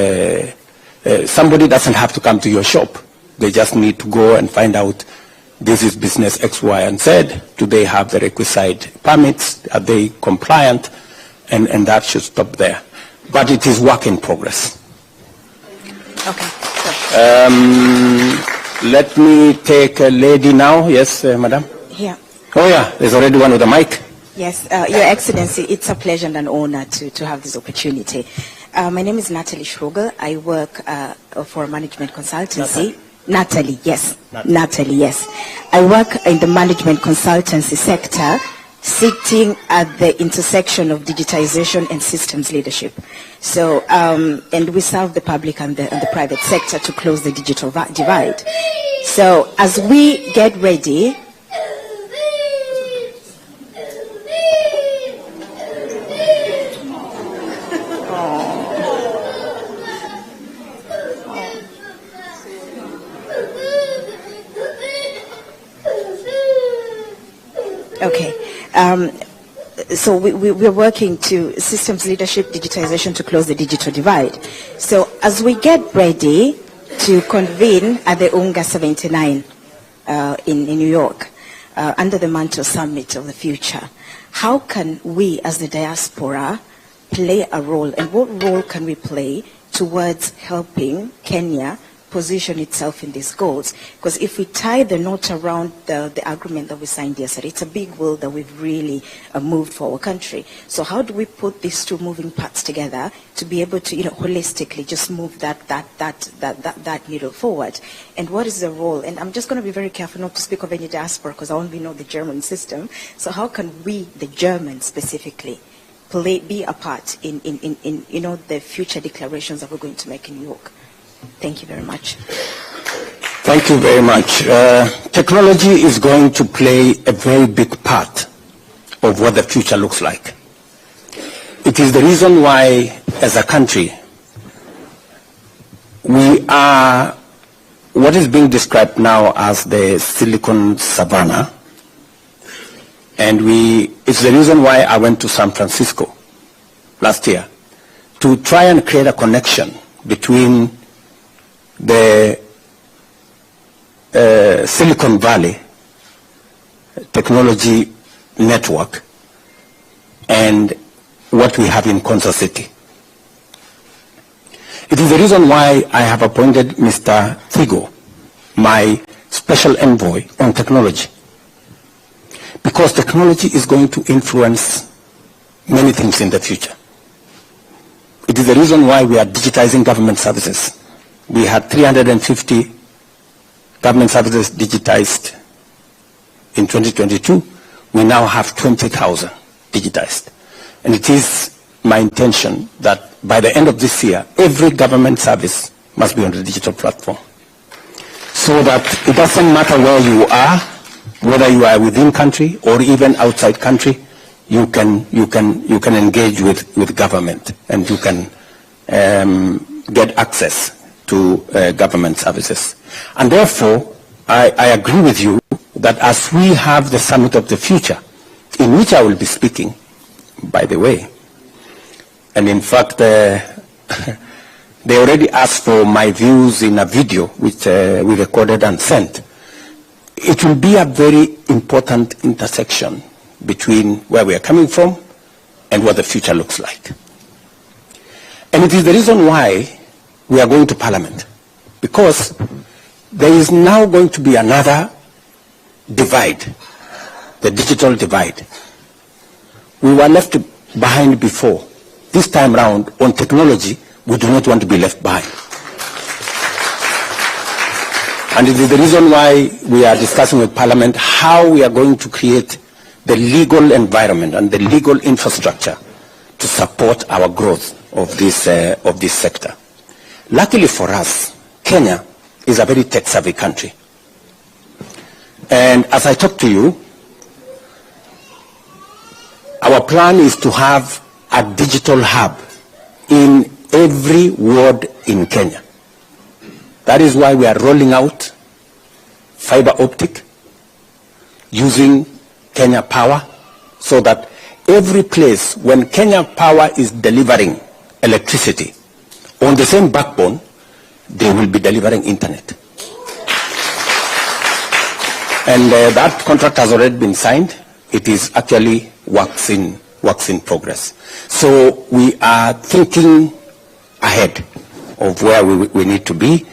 somebody doesn't have to come to your shop They just need to go and find out, this is business X, Y, and Z. Do they have the requisite permits? Are they compliant? And that should stop there. But it is work in progress. Okay. Let me take a lady now. Yes, madam? Here. Oh, yeah, there's already one with a mic. Yes, Your Excellency, it's a pleasure and an honor to have this opportunity. My name is Natalie Schroegel. I work for a management consultancy. Natalie, yes. Natalie, yes. I work in the management consultancy sector, sitting at the intersection of digitization and systems leadership. So, and we serve the public and the private sector to close the digital divide. So, as we get ready, okay. So we're working to systems leadership, digitization to close the digital divide. So as we get ready to convene at the UNGA 79 in New York, under the Mantle Summit of the Future, how can we as the diaspora play a role, and what role can we play towards helping Kenya position itself in these goals? Because if we tie the knot around the agreement that we signed yesterday, it's a big goal that we've really moved for our country. So how do we put these two moving parts together to be able to, holistically just move that needle forward? And what is the role? And I'm just going to be very careful not to speak of any diaspora because I only know the German system. So how can we, the Germans specifically, be a part in the future declarations that we're going to make in New York? Thank you very much. Thank you very much. Technology is going to play a very big part of what the future looks like. It is the reason why, as a country, we are what is being described now as the Silicon Savannah. And it's the reason why I went to San Francisco last year, to try and create a connection between the Silicon Valley technology network and what we have in Kansas City. It is the reason why I have appointed Mr. Thigo, my special envoy on technology, because technology is going to influence many things in the future. It is the reason why we are digitizing government services. We had 350 government services digitized in 2022. We now have 20,000 digitized. And it is my intention that by the end of this year, every government service must be on the digital platform. So that it doesn't matter where you are, whether you are within country or even outside country, you can engage with government, and you can get access to government services. And therefore, I agree with you that as we have the Summit of the Future, in which I will be speaking, by the way, and in fact, they already asked for my views in a video which we recorded and sent. It will be a very important intersection between where we are coming from and what the future looks like. And it is the reason why we are going to Parliament, because there is now going to be another divide, the digital divide. We were left behind before. This time round, on technology, we do not want to be left behind. And it is the reason why we are discussing with Parliament how we are going to create the legal environment and the legal infrastructure to support our growth of this sector. Luckily for us, Kenya is a very tech-savvy country. And as I talk to you, our plan is to have a digital hub in every ward in Kenya. That is why we are rolling out fiber optic using Kenya Power, so that every place when Kenya Power is delivering electricity, on the same backbone, they will be delivering internet. And that contract has already been signed. It is actually works in progress. So we are thinking ahead of where we need to be,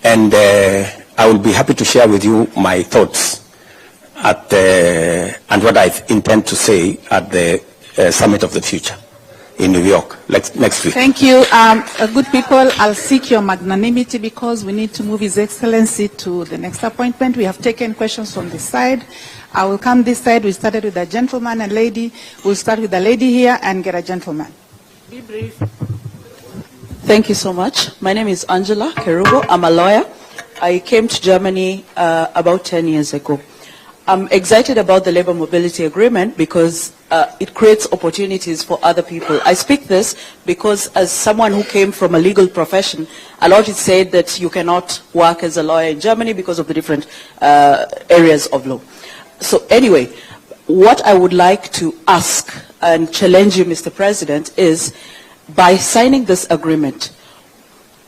and I will be happy to share with you my thoughts and what I intend to say at the Summit of the Future in New York next week. Thank you. Good people, I'll seek your magnanimity because we need to move His Excellency to the next appointment. We have taken questions from this side. I will come this side. We started with a gentleman and lady. We'll start with the lady here and get a gentleman. Be brief. Thank you so much. My name is Angela Kerubo. I'm a lawyer. I came to Germany about 10 years ago. I'm excited about the labor mobility agreement because it creates opportunities for other people. I speak this because as someone who came from a legal profession, a lot is said that you cannot work as a lawyer in Germany because of the different areas of law. So anyway, what I would like to ask and challenge you, Mr. President, is by signing this agreement,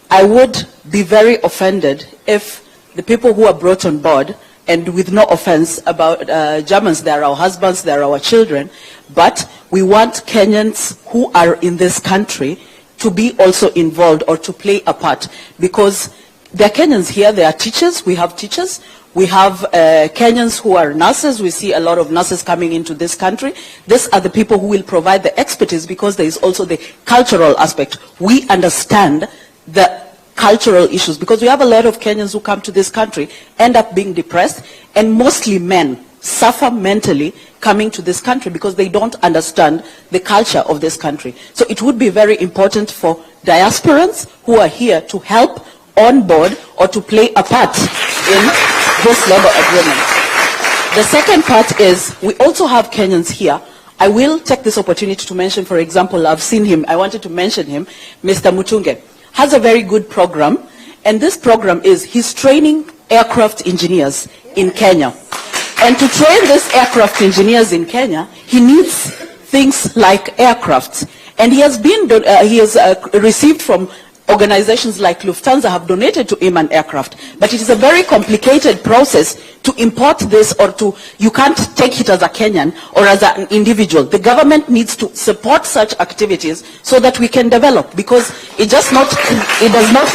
I would be very offended if the people who are brought on board, and with no offense about Germans, they're our husbands, they're our children, but we want Kenyans who are in this country to be also involved or to play a part, because there are Kenyans here, there are teachers, we have teachers, we have Kenyans who are nurses, we see a lot of nurses coming into this country. These are the people who will provide the expertise, because there is also the cultural aspect. We understand the cultural issues, because we have a lot of Kenyans who come to this country, end up being depressed, and mostly men suffer mentally coming to this country because they don't understand the culture of this country. So it would be very important for diasporans who are here to help on board or to play a part in this labor agreement. The second part is we also have Kenyans here. I will take this opportunity to mention, for example, I've seen him, I wanted to mention him, Mr. Mutunge has a very good program, and this program is he's training aircraft engineers in Kenya. And to train these aircraft engineers in Kenya, he needs things like aircraft. And he has received from organizations like Lufthansa have donated to him an aircraft. But it is a very complicated process to import this, or you can't take it as a Kenyan or as an individual. The government needs to support such activities so that we can develop, because it does not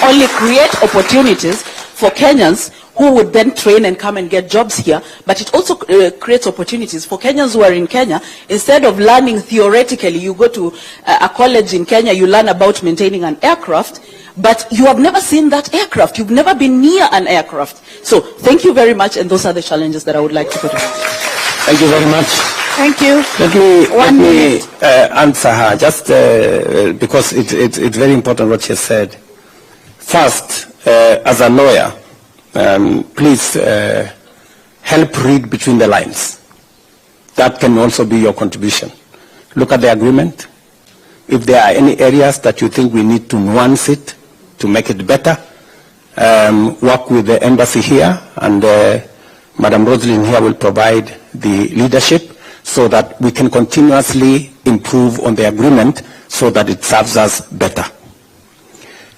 only create opportunities for Kenyans who would then train and come and get jobs here, but it also creates opportunities for Kenyans who are in Kenya. Instead of learning theoretically, you go to a college in Kenya, you learn about maintaining an aircraft, but you have never seen that aircraft. You've never been near an aircraft. So thank you very much, and those are the challenges that I would like to put in. Thank you very much. Thank you. Let me answer her, just because it's very important what she said. First, as a lawyer, please help read between the lines. That can also be your contribution. Look at the agreement. If there are any areas that you think we need to nuance it to make it better, work with the embassy here, and Madam Roslyn here will provide the leadership so that we can continuously improve on the agreement so that it serves us better.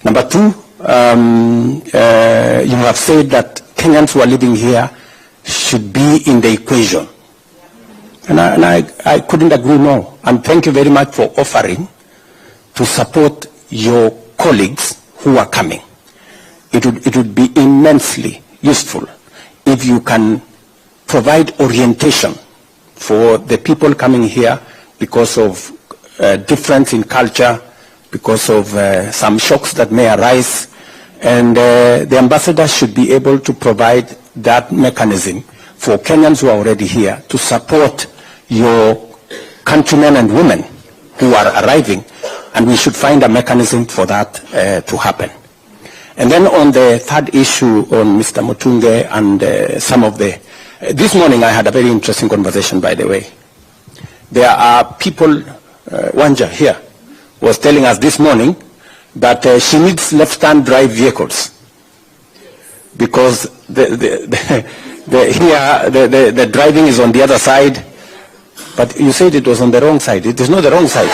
Number two, you have said that Kenyans who are living here should be in the equation. And I couldn't agree more. And thank you very much for offering to support your colleagues who are coming. It would be immensely useful if you can provide orientation for the people coming here because of difference in culture, because of some shocks that may arise. And the ambassador should be able to provide that mechanism for Kenyans who are already here to support your countrymen and women who are arriving, and we should find a mechanism for that to happen. And then on the third issue on Mr. Mutunge and some of the... this morning I had a very interesting conversation, by the way. There are people, Wanja here was telling us this morning that she needs left-hand drive vehicles because the driving is on the other side. But you said it was on the wrong side. It is not the wrong side.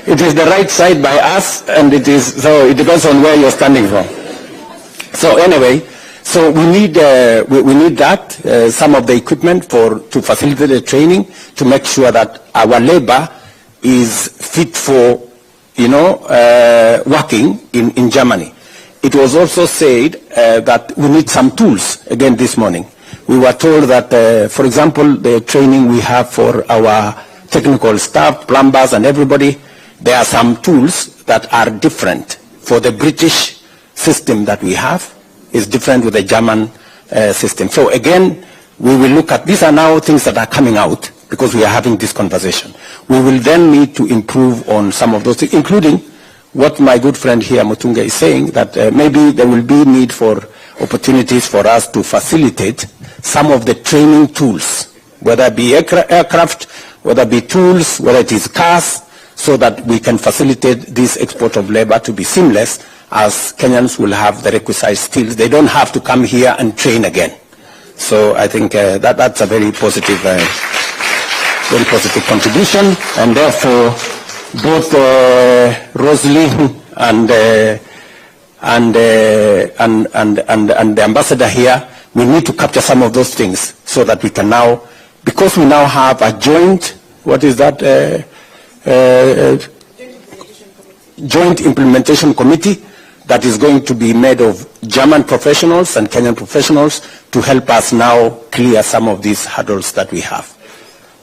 It is the right side by us, and it is, so it depends on where you're standing from. So anyway, So we need that, some of the equipment to facilitate the training, to make sure that our labor is fit for, working in Germany. It was also said that we need some tools, again this morning. We were told that, for example, the training we have for our technical staff, plumbers and everybody, there are some tools that are different. For the British system that we have is different with the German system. So again, we will look at, these are now things that are coming out because we are having this conversation. We will then need to improve on some of those things, including what my good friend here, Mutunga, is saying, that maybe there will be need for opportunities for us to facilitate some of the training tools, whether it be aircraft, whether it be tools, whether it is cars, so that we can facilitate this export of labor to be seamless, as Kenyans will have the requisite skills. They don't have to come here and train again. So I think that's a very positive contribution, and therefore both Rosalind and the ambassador here, we need to capture some of those things so that we can now, because we now have a joint, what is that? Joint implementation committee that is going to be made of German professionals and Kenyan professionals to help us now clear some of these hurdles that we have.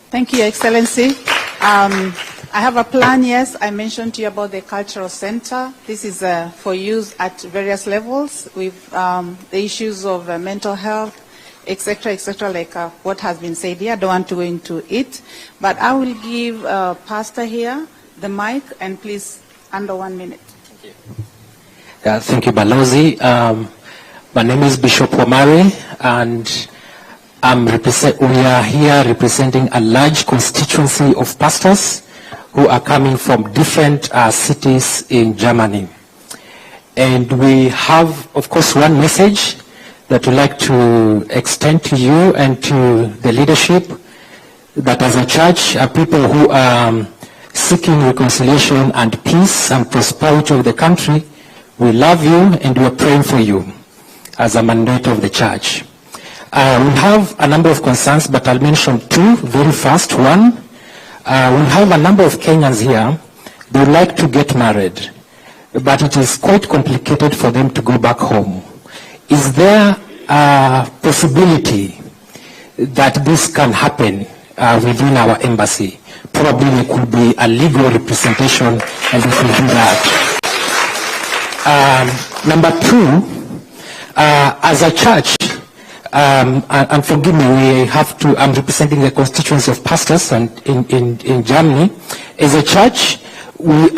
Thank you, Your Excellency. I have a plan, yes. I mentioned to you about the cultural center. This is for use at various levels with the issues of mental health, etc., like what has been said here. I don't want to go into it, but I will give Pastor here the mic, and please, under 1 minute. Thank you. Thank you, Balozi. My name is Bishop Wamari, and we are here representing a large constituency of pastors who are coming from different cities in Germany. And we have, of course, one message that we'd like to extend to you and to the leadership, that as a church, are people who are seeking reconciliation and peace and prosperity of the country. We love you and we are praying for you as a mandate of the church. We have a number of concerns, but I'll mention two very fast. One, we have a number of Kenyans here. They would like to get married, but it is quite complicated for them to go back home. Is there a possibility that this can happen within our embassy? Probably there could be a legal representation, and we will do that. Number two, as a church, and forgive me, I'm representing the constituency of pastors and in Germany. As a church, we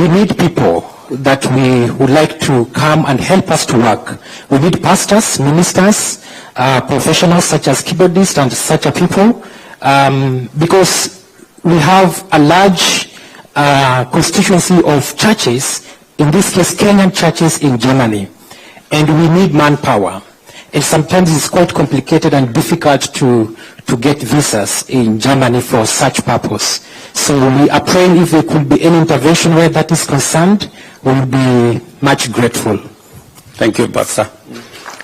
need people that we would like to come and help us to work. We need pastors, ministers, professionals such as keyboardists and such a people, because we have a large constituency of churches, in this case Kenyan churches in Germany, and we need manpower. And sometimes it's quite complicated and difficult to get visas in Germany for such purpose. So we are praying if there could be any intervention where that is concerned, we will be much grateful. Thank you, Pastor.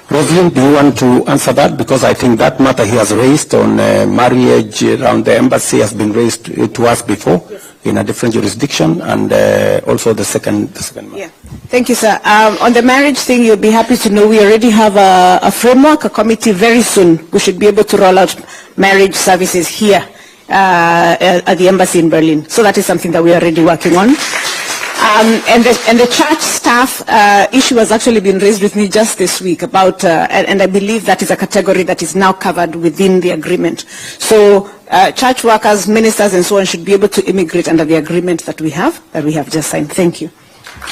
Rosalind, do you want to answer that? Because I think that matter he has raised on marriage around the embassy has been raised to us before, yes, in a different jurisdiction, and also the second matter. Yeah. Thank you, sir. On the marriage thing, you'll be happy to know we already have a framework, a committee. Very soon we should be able to roll out marriage services here at the embassy in Berlin. So that is something that we are already working on. And the church staff issue has actually been raised with me just this week about, and I believe that is a category that is now covered within the agreement. So church workers, ministers, and so on should be able to immigrate under the agreement that we have just signed. Thank you.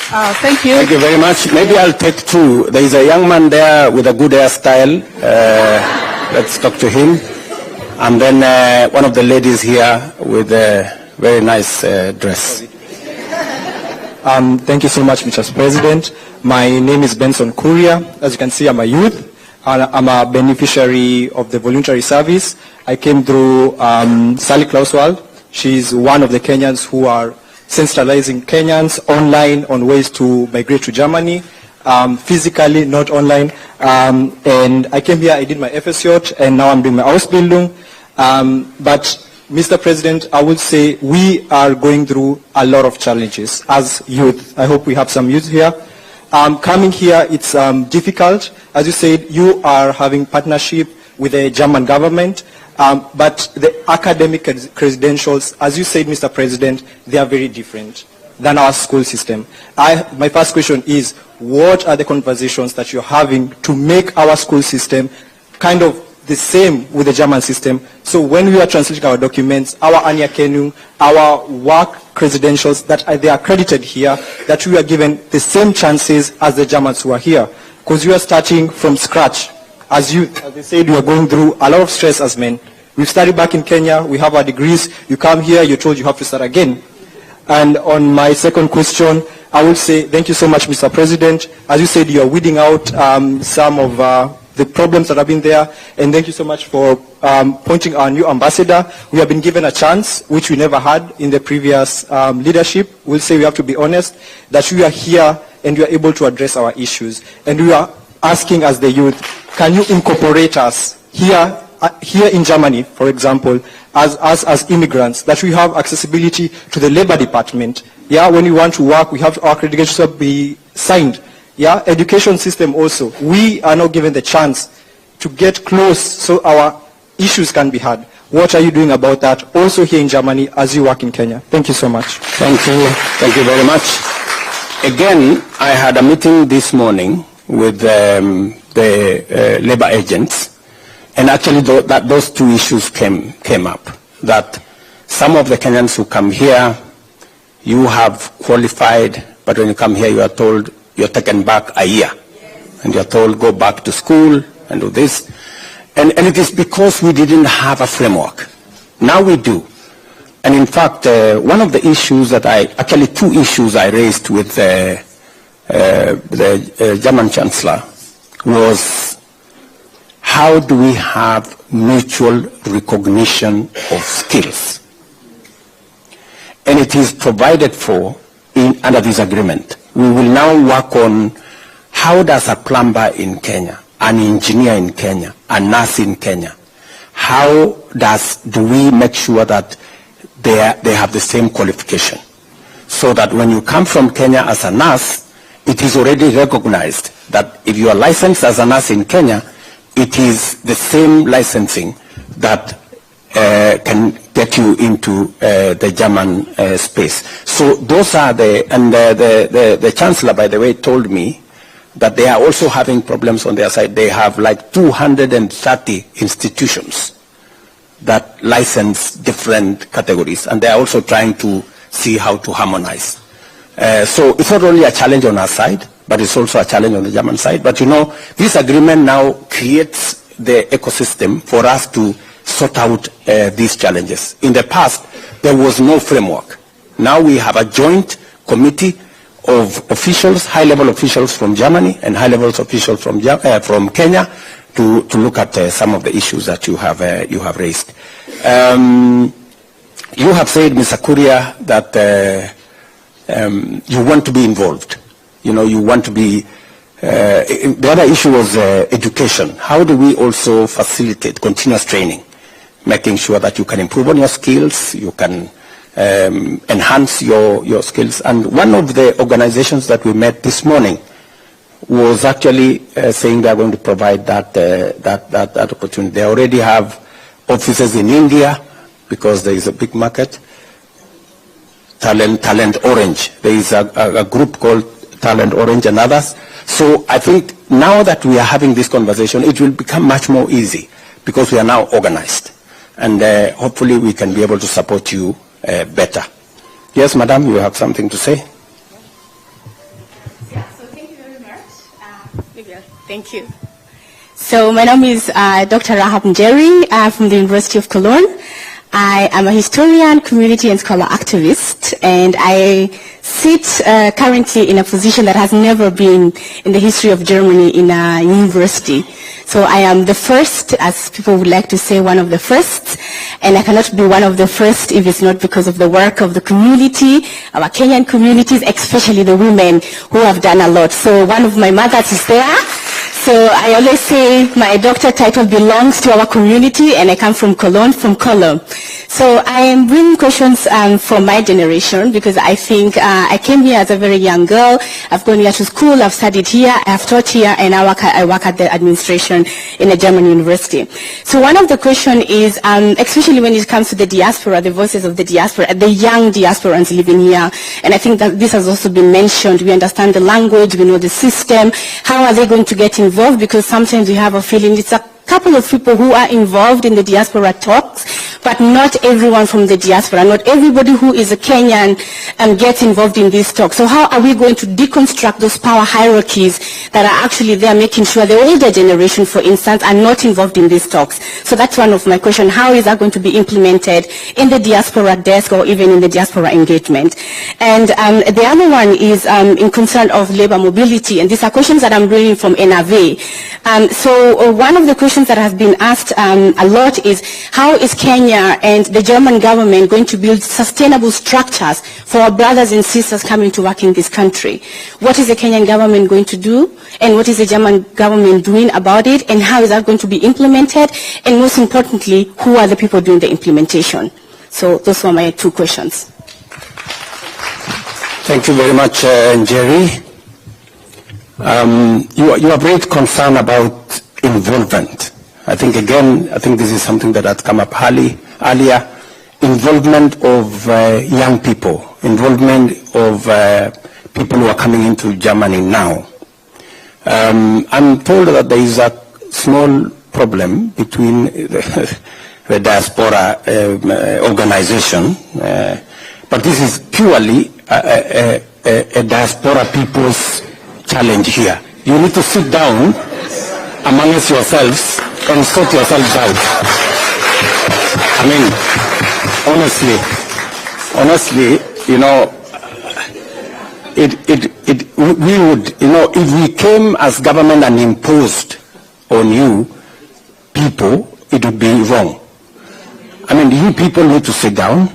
Thank you. Thank you very much. Maybe I'll take two. There is a young man there with a good hairstyle. Let's talk to him. And then one of the ladies here with a very nice dress. Thank you so much, Mr. President. My name is Benson Kuria. As you can see, I'm a youth. I'm a beneficiary of the voluntary service. I came through Sally Klauswald. She's one of the Kenyans who are sensitizing Kenyans online on ways to migrate to Germany. physically, not online. And I came here, I did my FSJ, and now I'm doing my Ausbildung. But Mr. President, I would say we are going through a lot of challenges as youth. I hope we have some youth here. Coming here, it's difficult. As you said, you are having partnership with the German government, but the academic credentials, as you said, Mr. President, they are very different than our school system. My first question is, what are the conversations that you're having to make our school system kind of the same with the German system? So when we are translating our documents, our Anerkennung, our work credentials, that they are accredited here, that we are given the same chances as the Germans who are here. Because you are starting from scratch. As they said, we are going through a lot of stress as men. We've studied back in Kenya, we have our degrees, you come here, you're told you have to start again. And on my second question, I would say thank you so much, Mr. President. As you said, you are weeding out some of the problems that have been there, and thank you so much for appointing our new ambassador. We have been given a chance, which we never had in the previous leadership. We'll say we have to be honest, that we are here and we are able to address our issues. And we are asking as the youth, can you incorporate us here in Germany, for example, as immigrants, that we have accessibility to the labor department. Yeah, when we want to work, we have our credentials to be signed. Yeah, education system also. We are not given the chance to get close so our issues can be heard. What are you doing about that also here in Germany as you work in Kenya? Thank you so much. Thank you. Thank you very much. Again, I had a meeting this morning with the labor agents, and actually those two issues came up. That some of the Kenyans who come here, you have qualified, but when you come here, you are told you're taken back a year. And you're told, go back to school and do this. And it is because we didn't have a framework. Now we do. And in fact, one of the issues that actually two issues I raised with the German Chancellor was, how do we have mutual recognition of skills? And it is provided for under this agreement. We will now work on how does a plumber in Kenya, an engineer in Kenya, a nurse in Kenya, how do we make sure that they have the same qualification? So that when you come from Kenya as a nurse, it is already recognized that if you are licensed as a nurse in Kenya, it is the same licensing that can get you into the German space. So those are the Chancellor, by the way, told me that they are also having problems on their side. They have like 230 institutions that license different categories, and they are also trying to see how to harmonize. So it's not only a challenge on our side, but it's also a challenge on the German side. But you know, this agreement now creates the ecosystem for us to sort out these challenges. In the past, there was no framework. Now we have a joint committee of officials, high-level officials from Germany and high-level officials from Kenya to look at some of the issues that you have raised. You have said, Mr. Kuria, that you want to be involved. You know, you want to be. The other issue was education. How do we also facilitate continuous training, making sure that you can improve on your skills, you can enhance your skills? And one of the organizations that we met this morning was actually saying they are going to provide that opportunity. They already have offices in India because there is a big market. Talent Orange. There is a group called Talent Orange and others. So I think now that we are having this conversation, it will become much more easy because we are now organized. And hopefully we can be able to support you better. Yes, Madam, you have something to say? Yeah, so thank you very much. Thank you. So my name is Dr. Rahab Njeri from the University of Cologne. I am a historian, community and scholar activist, and I sit currently in a position that has never been in the history of Germany in a university. So I am the first, as people would like to say, one of the first, and I cannot be one of the first if it's not because of the work of the community, our Kenyan communities, especially the women who have done a lot. So one of my mothers is there. So I always say my doctor title belongs to our community, and I come from Cologne, from Cologne. So I am bringing questions from my generation, because I think I came here as a very young girl. I've gone here to school, I've studied here, I've taught here, and I work at the administration in a German university. So one of the questions is, especially when it comes to the diaspora, the voices of the diaspora, the young diasporans living here, and I think that this has also been mentioned. We understand the language, we know the system. How are they going to get involved? Because sometimes we have a feeling it's a couple of people who are involved in the diaspora talks, but not everyone from the diaspora, not everybody who is a Kenyan gets involved in these talks. So how are we going to deconstruct those power hierarchies that are actually there, making sure the older generation, for instance, are not involved in these talks? So that's one of my questions. How is that going to be implemented in the diaspora desk or even in the diaspora engagement? And the other one is in concern of labor mobility, and these are questions that I'm bringing from NRV. So one of the questions that has been asked a lot is, how is Kenya and the German government going to build sustainable structures for our brothers and sisters coming to work in this country? What is the Kenyan government going to do, and what is the German government doing about it, and how is that going to be implemented, and most importantly, who are the people doing the implementation? So those were my two questions. Thank you very much, Jerry. You have raised concern about involvement. I think this is something that had come up earlier. Involvement of young people, involvement of people who are coming into Germany now. I'm told that there is a small problem between the diaspora organization, but this is purely a diaspora people's challenge here. You need to sit down amongst yourselves and sort yourselves out. I mean, honestly, you know, we would, you know, if we came as government and imposed on you people, it would be wrong. I mean, you people need to sit down,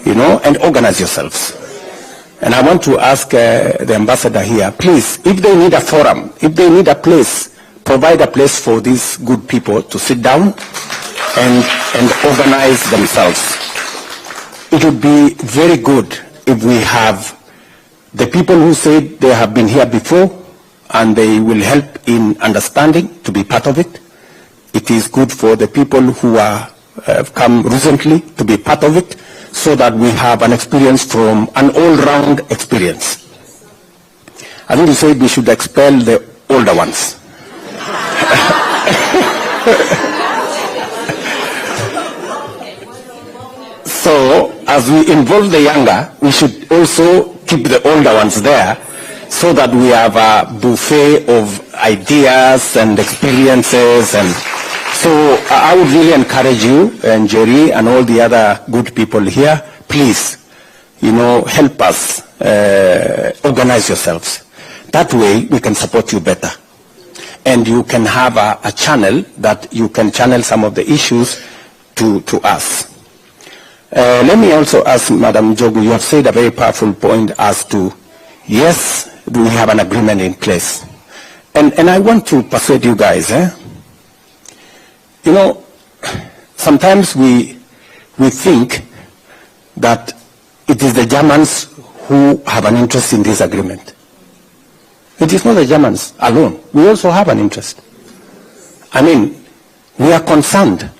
you know, and organize yourselves. And I want to ask the ambassador here, please, if they need a forum, if they need a place, provide a place for these good people to sit down and organize themselves. It would be very good if we have the people who say they have been here before and they will help in understanding to be part of it. It is good for the people who have come recently to be part of it, so that we have an experience from an all-round experience. I think you said we should expel the older ones. So, as we involve the younger, we should also keep the older ones there, so that we have a buffet of ideas and experiences. And so I would really encourage you, and Jerry and all the other good people here, please, you know, help us organize yourselves. That way we can support you better. And you can have a channel that you can channel some of the issues to us. Let me also ask Madam Jogu, you have said a very powerful point as to, yes, we have an agreement in place. And I want to persuade you guys, you know, sometimes we think that it is the Germans who have an interest in this agreement. It is not the Germans alone. We also have an interest. I mean, we are concerned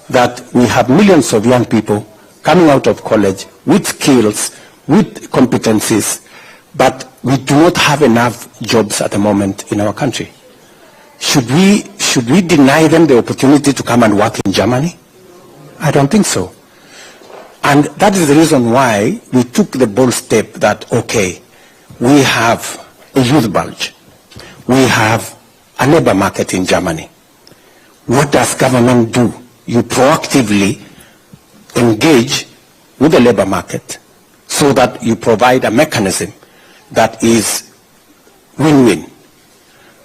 that we have millions of young people coming out of college with skills, with competencies, but we do not have enough jobs at the moment in our country. Should we deny them the opportunity to come and work in Germany? I don't think so. And that is the reason why we took the bold step that, okay, we have a youth bulge. We have a labor market in Germany. What does government do? You proactively engage with the labor market so that you provide a mechanism that is win-win,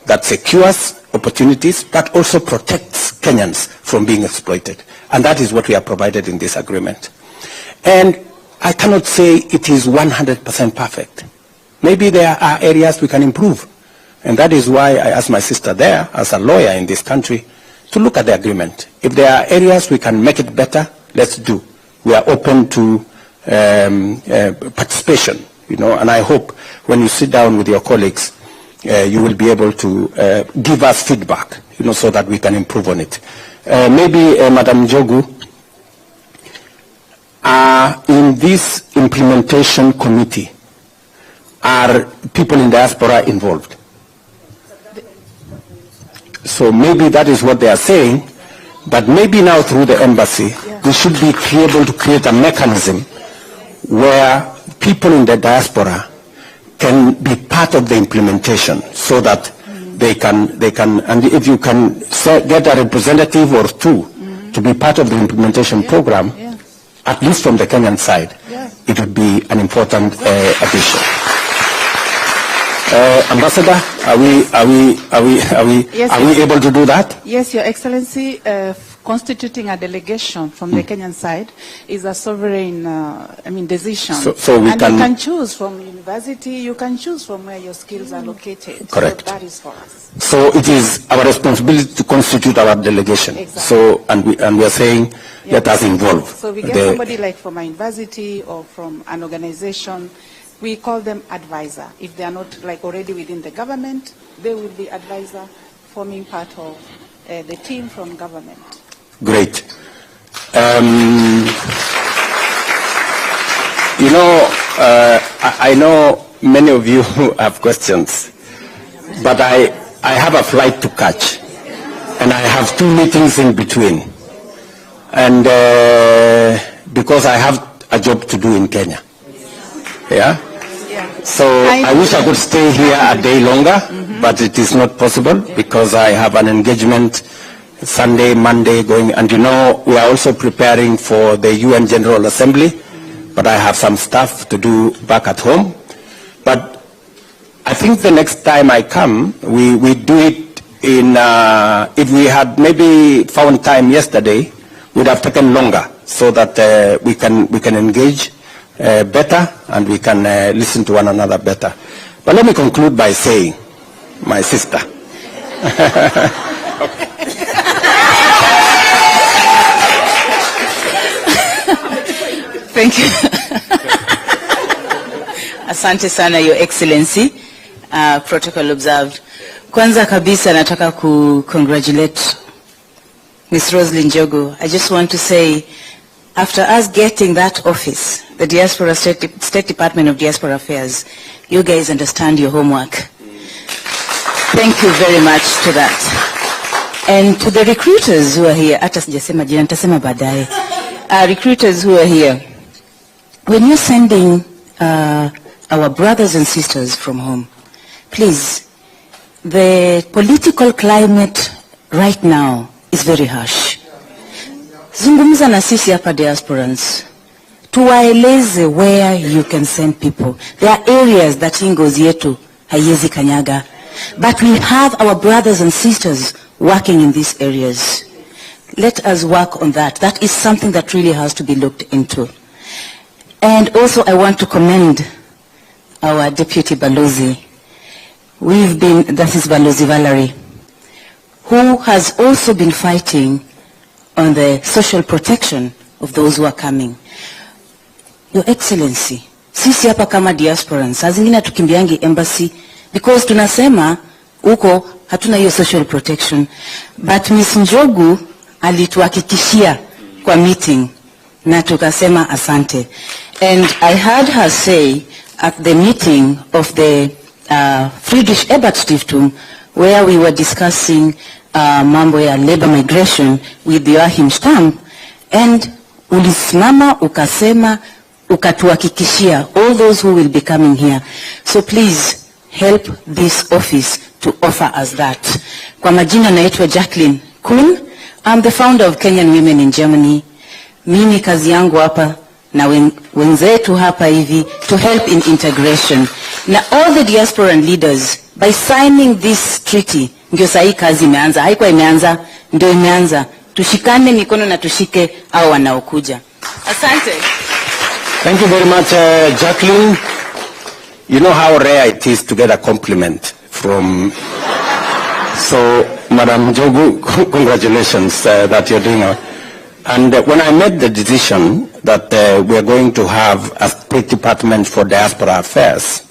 that secures opportunities, but also protects Kenyans from being exploited. And that is what we have provided in this agreement. And I cannot say it is 100% perfect. Maybe there are areas we can improve. And that is why I asked my sister there, as a lawyer in this country, to look at the agreement. If there are areas we can make it better, let's do. We are open to participation, and I hope when you sit down with your colleagues, you will be able to give us feedback, so that we can improve on it. Maybe, Madam Njogu, in this implementation committee, are people in diaspora involved? So maybe that is what they are saying, but maybe now through the embassy, we should be able to create a mechanism where people in the diaspora can be part of the implementation so that they can, and if you can get a representative or two to be part of the implementation program, at least from the Kenyan side, it would be an important addition. Ambassador, are we able to do that? Yes, Your Excellency. Constituting a delegation from the Kenyan side is a sovereign, decision. So we you can choose from university. You can choose from where your skills are located. Correct. So that is for us. So it is our responsibility to constitute our delegation. Exactly. So and we are saying let us involve. So we get somebody like from a university or from an organization. We call them advisor. If they are not like already within the government, they will be advisor forming part of the team from government. Great. I know many of you have questions, but I have a flight to catch, and I have 2 meetings in between, and because I have a job to do in Kenya. Yeah? So I wish I could stay here a day longer, but it is not possible because I have an engagement Sunday, Monday going, and we are also preparing for the UN General Assembly, but I have some stuff to do back at home. But I think the next time I come, we do it in, if we had maybe found time yesterday, would have taken longer so that we can engage better and we can listen to one another better. But let me conclude by saying, my sister, Thank you. Asante sana, Your Excellency. Protocol observed. Kwanza kabisa nataka congratulate Ms. Roslyn Njogu. I just want to say, after us getting that office, the Diaspora State Department of Diaspora Affairs, you guys understand your homework. Thank you very much to that. And to the recruiters who are here, hata sijasema jina, nitasema baadaye. Recruiters who are here, when you're sending our brothers and sisters from home, please, the political climate right now is very harsh. Zungumza na sisi hapa diasporans. Tuwaeleze where you can send people. There are areas that ingozi yetu haiwezi kanyaga. But we have our brothers and sisters working in these areas. Let us work on that. That is something that really has to be looked into. And also I want to commend our Deputy Balozi. That is Balozi Valerie, who has also been fighting on the social protection of those who are coming. Your Excellency, sisi hapa kama diasporans, saa zingine tukimbiangi embassy, because tunasema uko hatuna hiyo social protection. But Ms. Njogu alituhakikishia kwa meeting na tukasema asante. And I heard her say at the meeting of the Friedrich Ebert Stiftung, where we were discussing mambo ya labor migration with Joachim Stamm, and ulisimama ukasema ukatuhakikishia all those who will be coming here. So please help this office to offer us that. Kwa majina naitwa Jacqueline Kuhn. I'm the founder of Kenyan Women in Germany. mimi kazi yangu hapa na wenzetu hapa hivi to help in integration. Na all the diasporan leaders, by signing this treaty, ndio sahi kazi imeanza. Haikuwa imeanza, ndio imeanza. Tushikane mikono na tushike hao wanaokuja. Asante. Thank you very much, Jacqueline. You know how rare it is to get a compliment from... So, Madam Jogu, congratulations that you're doing it. And when I made the decision that we are going to have a State Department for Diaspora Affairs,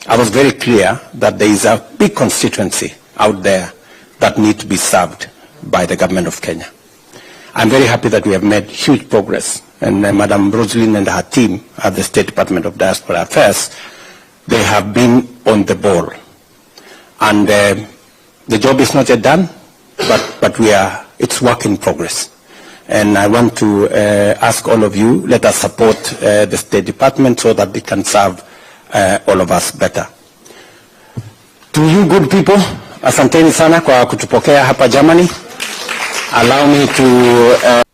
I was very clear that there is a big constituency out there that need to be served by the government of Kenya. I'm very happy that we have made huge progress. And Madam Rosalind and her team at the State Department of Diaspora Affairs, they have been on the ball. And the job is not yet done, but it's work in progress. And I want to ask all of you, let us support the State Department so that they can serve all of us better. To you good people, asanteni sana kwa kutupokea hapa Germany. Allow me to...